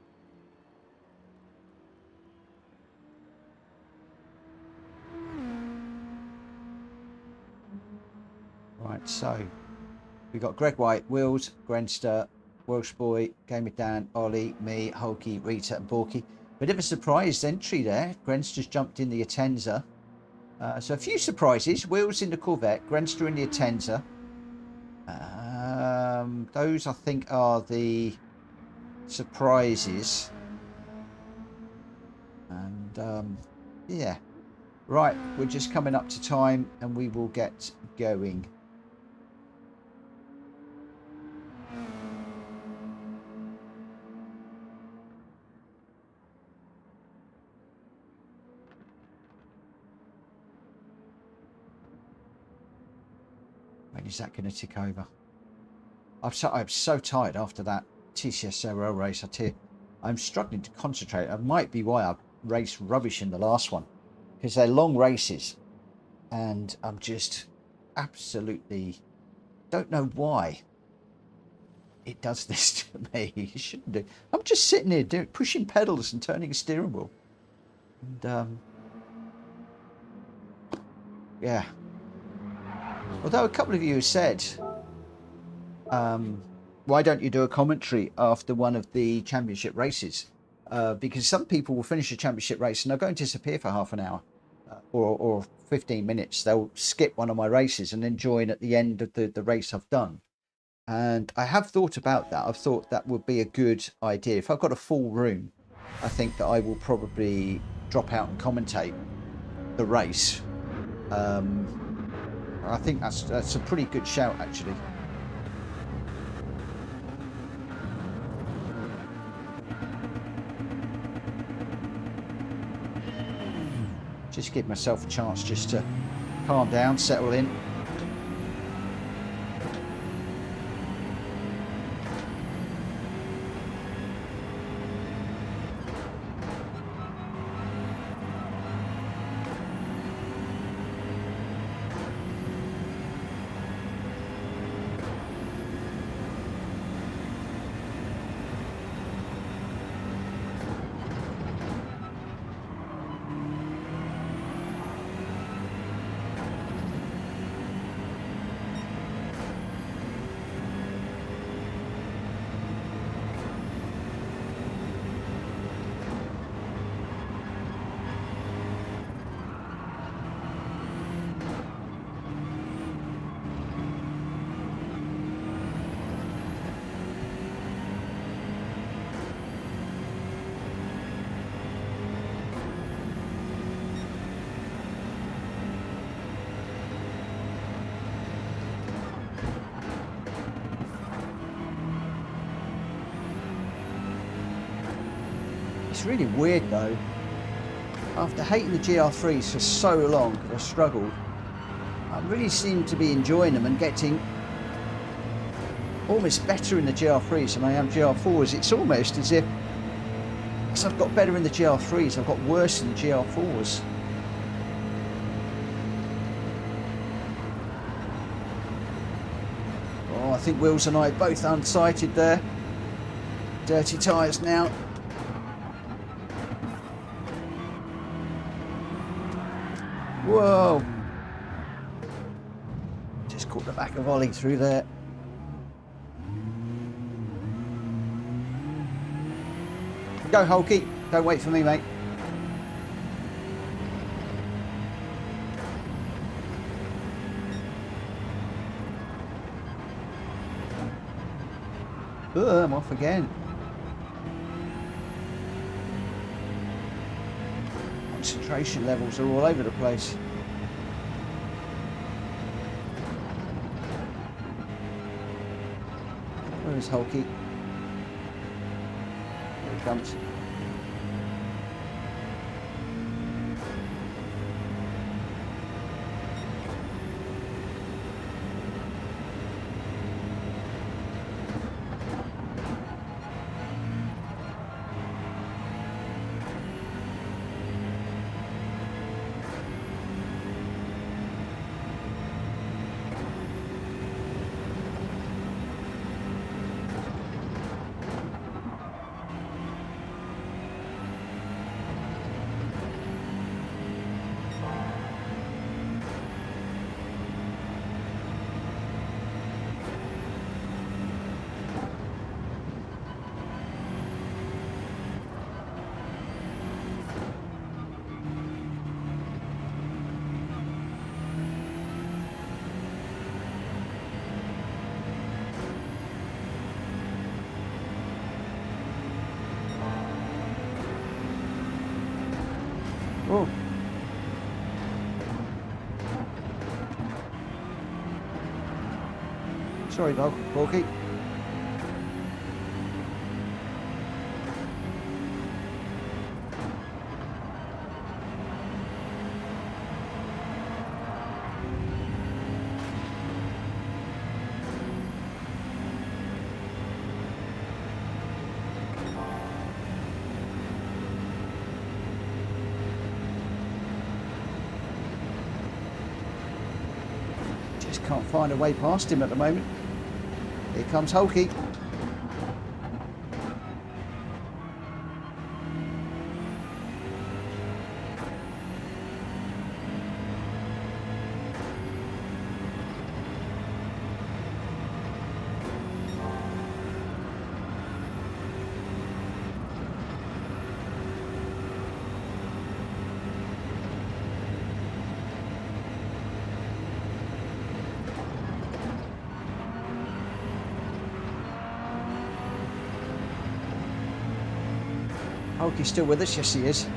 Right, so we've got Greg White, Wills, Grenster, Welsh Boy, Gamer Dan, Ollie, me, Hulky, Rita and Borky. Bit of a surprise entry there. Grenster's jumped in the Atenza. So a few surprises. Wills in the Corvette, Grenster in the Atenza. Those I think are the surprises. And yeah. Right, we're just coming up to time and we will get going. When is that going to tick over? I'm so tired after that TCSRL race. I tell you, I'm struggling to concentrate. That might be why I raced rubbish in the last one, because they're long races, and I'm just absolutely don't know why it does this to me. It shouldn't do. I'm just sitting here pushing pedals and turning a steering wheel, and yeah. Although a couple of you have said, why don't you do a commentary after one of the championship races? Because some people will finish a championship race and they'll go and disappear for half an hour. or 15 minutes, they'll skip one of my races and then join at the end of the race I've done. And I have thought about that. I've thought that would be a good idea. If I've got a full room, I think that I will probably drop out and commentate the race. I think that's a pretty good shout, actually. Just give myself a chance just to calm down, settle in. It's really weird though. After hating the GR3s for so long, I struggled. I really seem to be enjoying them and getting almost better in the GR3s than I am GR4s. It's almost as if, as I've got better in the GR3s, I've got worse in the GR4s. Oh, I think Wills and I both unsighted there. Dirty tyres now. Whoa! Just caught the back of Ollie through there. Go, Hulky. Don't wait for me, mate. Oh, I'm off again. Concentration levels are all over the place. Where is Hulky? Here he comes. Oh. Sorry, dog. Hulky. Can't find a way past him at the moment. Here comes Hulky. Hulky's still with us, yes he is.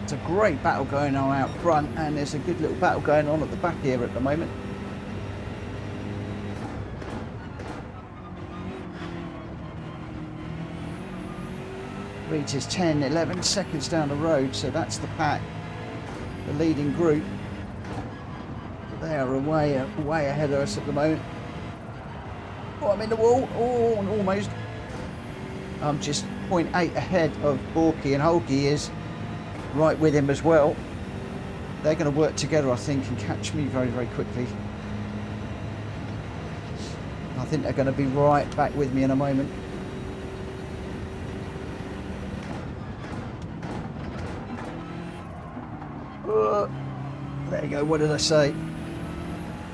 There's a great battle going on out front, and there's a good little battle going on at the back here at the moment. Reeds is 10, 11 seconds down the road, so that's the pack, the leading group. They are way ahead of us at the moment. Oh, I'm in the wall. Oh, almost. I'm just 0.8 ahead of Borky, and Hulky is right with him as well. They're going to work together, I think, and catch me very, very quickly. I think they're going to be right back with me in a moment. There you go. What did I say?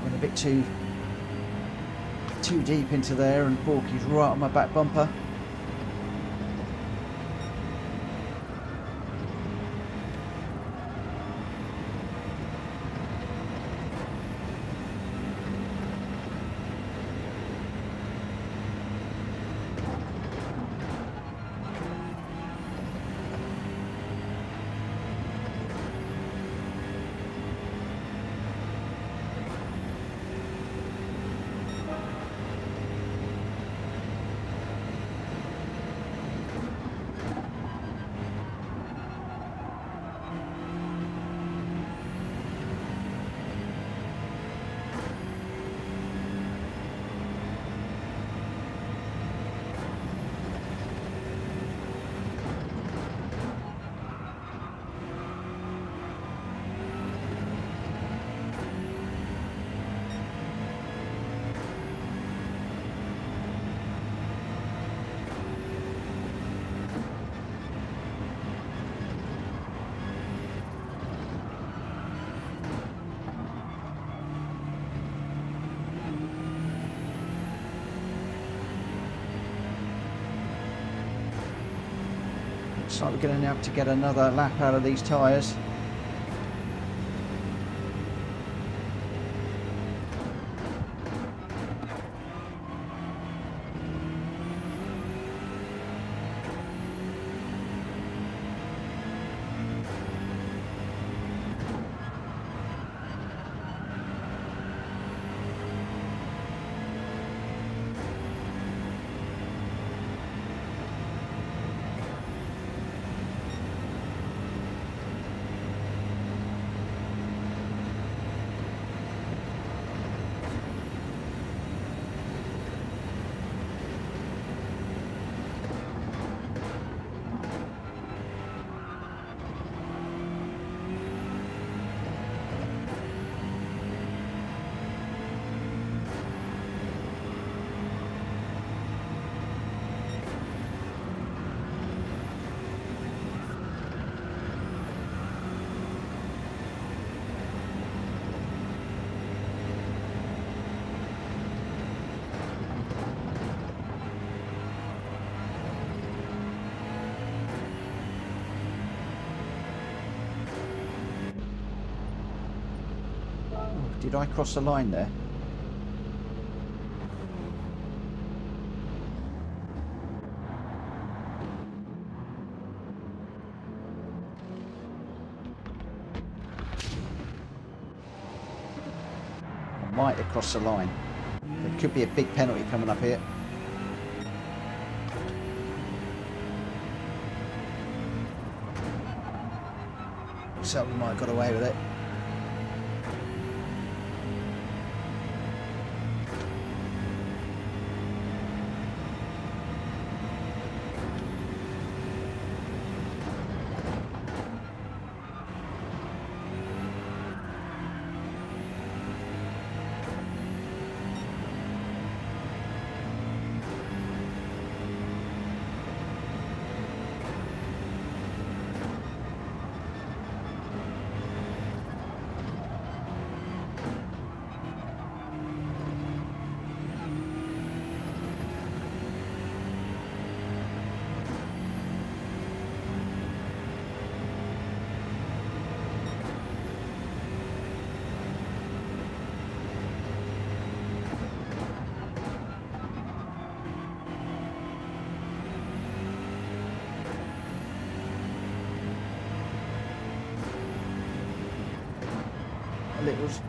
Went a bit too deep into there, and Borky's right on my back bumper. Looks like we're going to have to get another lap out of these tyres. Did I cross the line there? I might have crossed the line. There could be a big penalty coming up here. So we might have got away with it.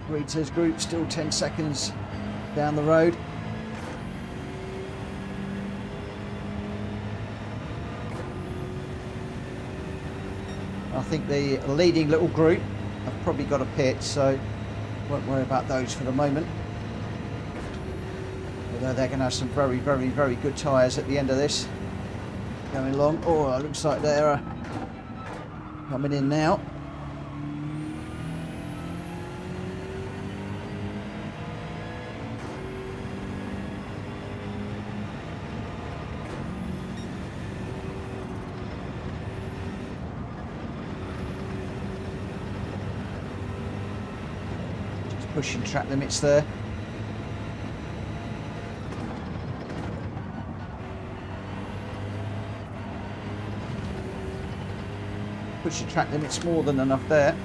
Rita's group still 10 seconds down the road. I think the leading little group have probably got a pit, so won't worry about those for the moment. Although they're going to have some very, very, very good tyres at the end of this. Going along. Oh, it looks like they're coming in now. Pushing track limits there. Pushing track limits more than enough there.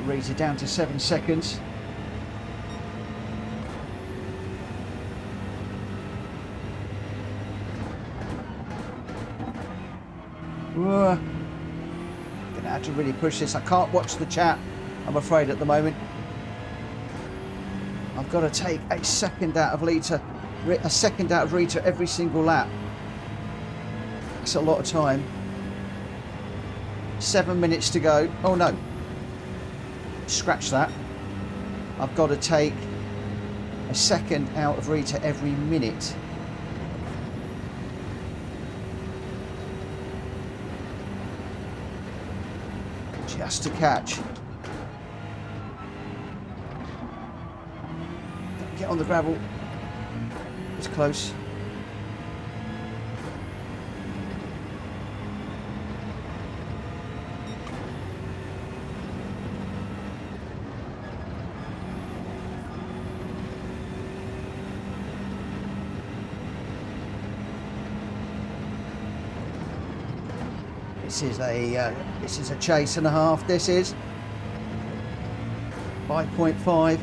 Rita down to 7 seconds. Gonna have to really push this. I can't watch the chat, I'm afraid, at the moment. I've got to take a second out of Rita every single lap. That's a lot of time. 7 minutes to go. Oh no. Scratch that. I've got to take a second out of Rita every minute. Just to catch. Get on the gravel. It's close. This is a chase and a half. This is 5.5.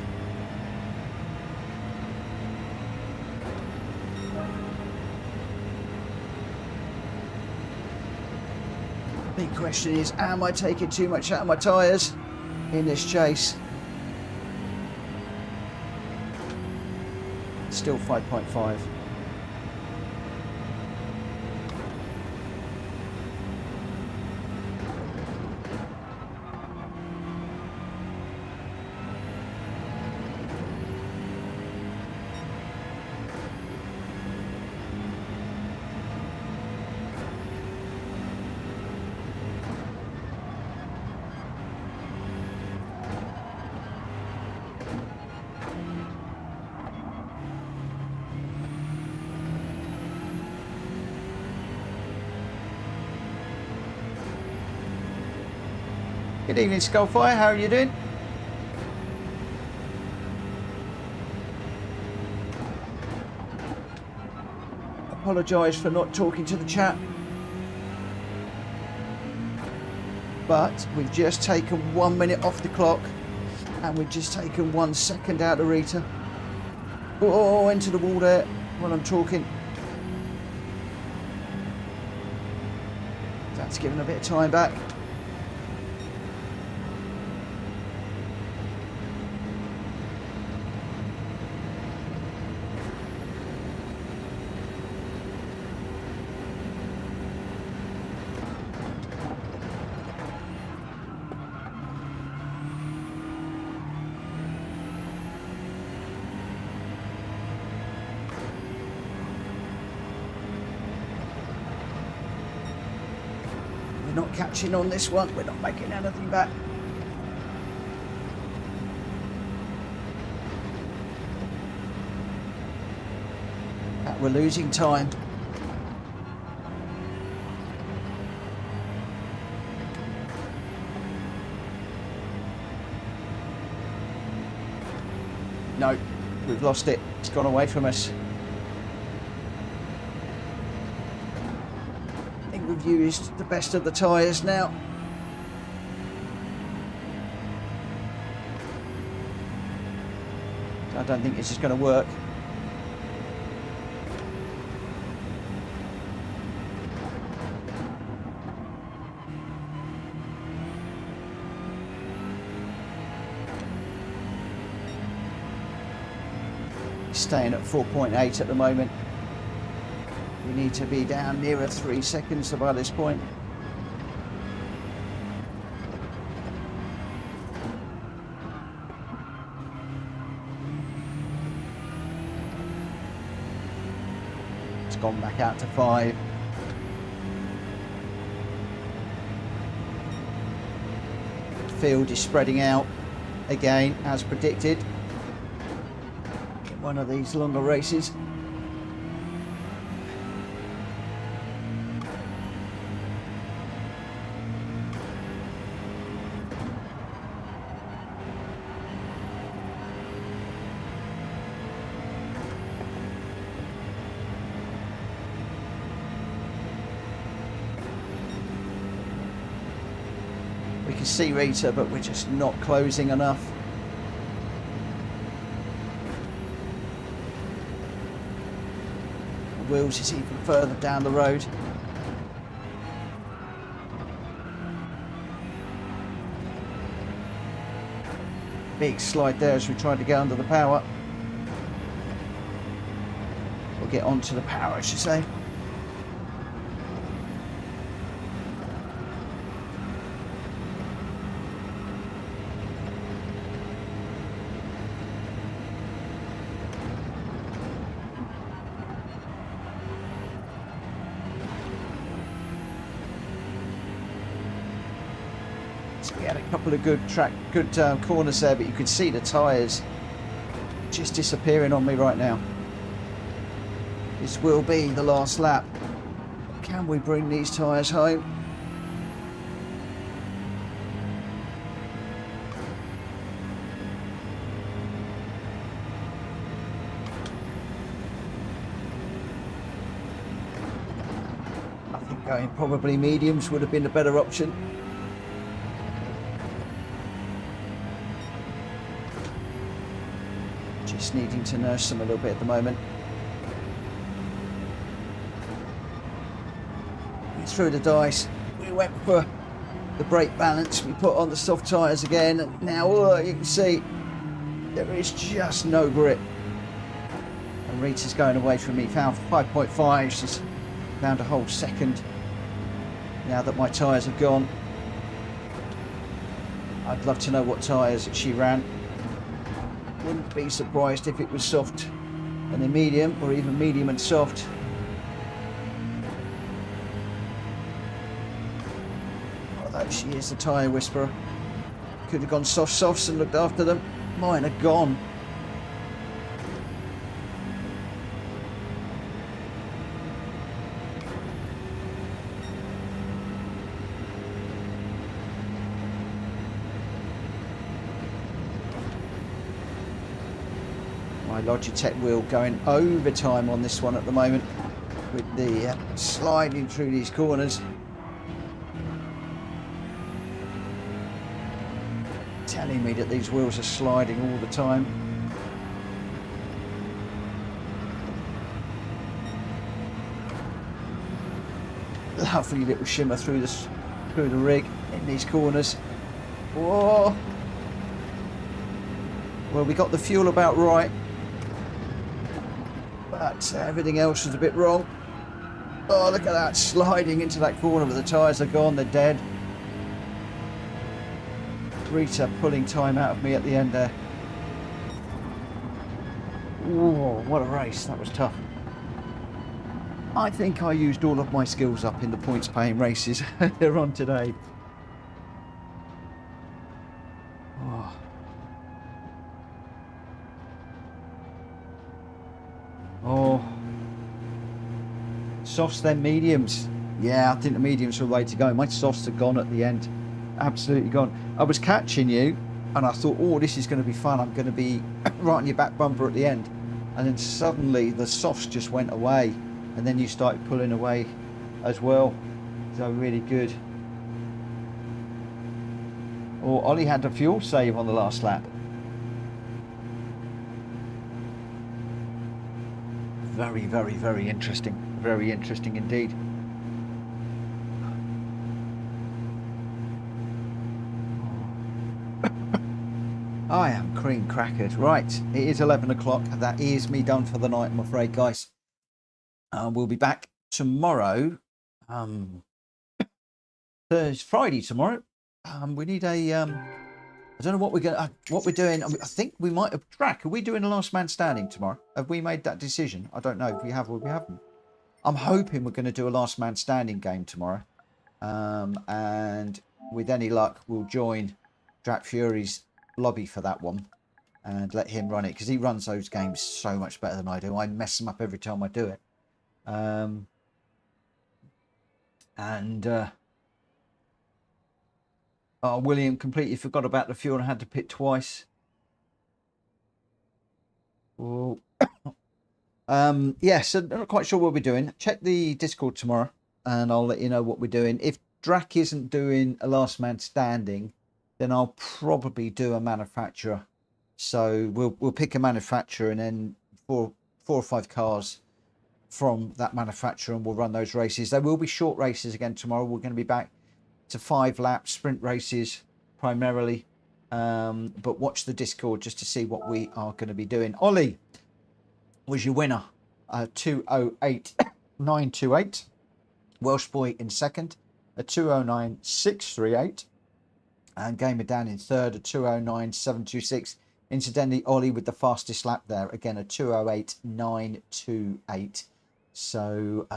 Big question is, am I taking too much out of my tyres in this chase? Still 5.5. Good evening, Skullfire. How are you doing? Apologise for not talking to the chat, but we've just taken 1 minute off the clock and we've just taken 1 second out of Rita. Oh, into the wall there while I'm talking. That's given a bit of time back. We're not catching on this one. We're not making anything back. We're losing time. No, we've lost it. It's gone away from us. I think we've used the best of the tyres now. I don't think this is going to work. Staying at 4.8 at the moment. We need to be down nearer 3 seconds by this point. It's gone back out to 5. The field is spreading out again as predicted. One of these longer races. We can see Rita, but we're just not closing enough. Wheels is even further down the road. Big slide there as we tried to get under the power. Or get onto the power, I should say. We had a couple of good corners there, but you can see the tyres just disappearing on me right now. This will be the last lap. Can we bring these tyres home? I think going probably mediums would have been a better option. Just needing to nurse them a little bit at the moment. We threw the dice. We went for the brake balance. We put on the soft tyres again, and now you can see there is just no grip. And Rita's going away from me. Found 5.5. She's found a whole second now that my tyres have gone. I'd love to know what tyres that she ran. Wouldn't be surprised if it was soft and then medium, or even medium and soft. Although she is the tyre whisperer. Could have gone softs and looked after them. Mine are gone. My Logitech wheel going overtime on this one at the moment with the sliding through these corners. Telling me that these wheels are sliding all the time. Lovely little shimmer through the rig in these corners. Whoa! Well, we got the fuel about right, but everything else was a bit wrong. Oh, look at that, sliding into that corner, but the tyres are gone, they're dead. Rita pulling time out of me at the end there. Whoa, what a race, that was tough. I think I used all of my skills up in the points paying races earlier on today. Oh. Oh. Softs then mediums. Yeah, I think the mediums are the way to go. My softs are gone at the end. Absolutely gone. I was catching you and I thought, oh, this is going to be fun. I'm going to be right on your back bumper at the end. And then suddenly the softs just went away. And then you started pulling away as well. So really good. Oh, Ollie had a fuel save on the last lap. Very, very, very interesting. Very interesting indeed. I am cream crackered. Right, it is 11 o'clock. That is me done for the night, I'm afraid, guys. We'll be back tomorrow. Thursday, Friday tomorrow. We need a. I don't know what we're doing. I think we might have. Drac, are we doing a last man standing tomorrow? Have we made that decision? I don't know if we have or we haven't. I'm hoping we're going to do a last man standing game tomorrow. And with any luck, we'll join Drac Fury's lobby for that one and let him run it, because he runs those games so much better than I do. I mess them up every time I do it. Oh, William completely forgot about the fuel and had to pit twice. Oh. Yeah, so not quite sure what we're doing. Check the Discord tomorrow and I'll let you know what we're doing. If Drac isn't doing a last man standing, then I'll probably do a manufacturer. So we'll pick a manufacturer and then four or five cars from that manufacturer and we'll run those races. There will be short races again tomorrow. We're going to be back to 5 lap sprint races primarily. But watch the Discord just to see what we are going to be doing. Ollie was your winner, 208.928. Welsh Boy in second, a 209.638. And Gamer Dan in third, a 209.726. Incidentally, Ollie with the fastest lap there, again a 208.928. So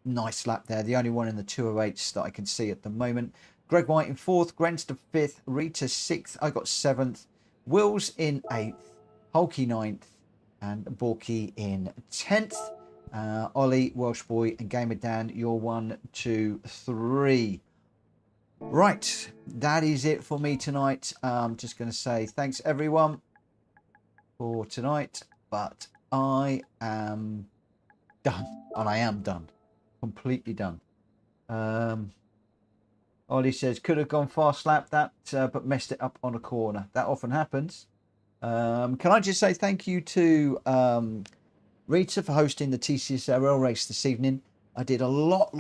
nice lap there. The only one in the 208s that I can see at the moment. Greg White in fourth, Grenster fifth, Rita sixth. I got seventh. Wills in eighth, Hulky ninth, and Borky in 10th. Ollie, Welsh Boy, and Gamer Dan, you're 1, 2, 3. Right, that is it for me tonight. I'm just going to say thanks everyone for tonight, but I am done, and I am done, completely done. Ollie says could have gone fast lap that, but messed it up on a corner. That often happens. Can I just say thank you to Rita for hosting the TCSRL race this evening. I did a lot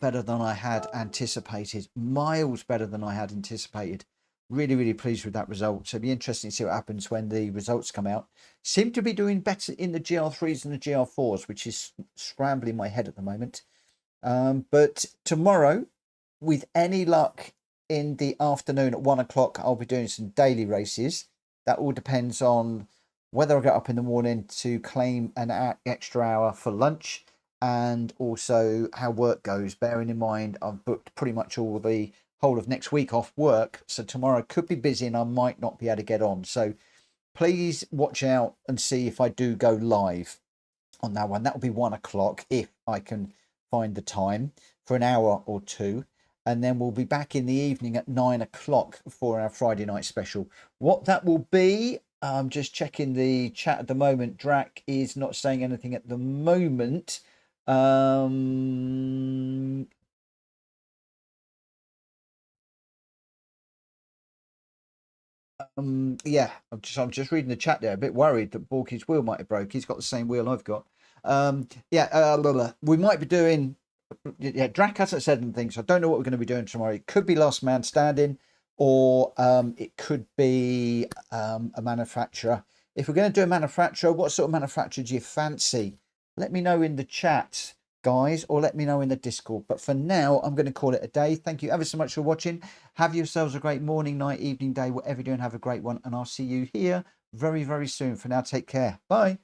better than I had anticipated. Miles better than I had anticipated. Really pleased with that result. So it'll be interesting to see what happens when the results come out. Seem to be doing better in the GR3s and the GR4s, which is scrambling my head at the moment. But tomorrow, with any luck in the afternoon at 1 o'clock, I'll be doing some daily races. That all depends on whether I get up in the morning to claim an extra hour for lunch and also how work goes, bearing in mind I've booked pretty much all the whole of next week off work. So tomorrow could be busy and I might not be able to get on. So please watch out and see if I do go live on that one. That will be 1 o'clock if I can find the time for an hour or two. And then we'll be back in the evening at 9 o'clock for our Friday night special. What that will be, I'm just checking the chat at the moment. Drac is not saying anything at the moment. Yeah, I'm just reading the chat there. A bit worried that Borky's wheel might have broke. He's got the same wheel I've got. We might be doing. Yeah, Drac hasn't said anything, so I don't know what we're going to be doing tomorrow. It could be last man standing, or it could be a manufacturer. If we're going to do a manufacturer, what sort of manufacturer do you fancy? Let me know in the chat, guys, or let me know in the Discord. But for now, I'm going to call it a day. Thank you ever so much for watching. Have yourselves a great morning, night, evening, day, whatever you're doing. Have a great one, and I'll see you here very soon. For now, take care. Bye.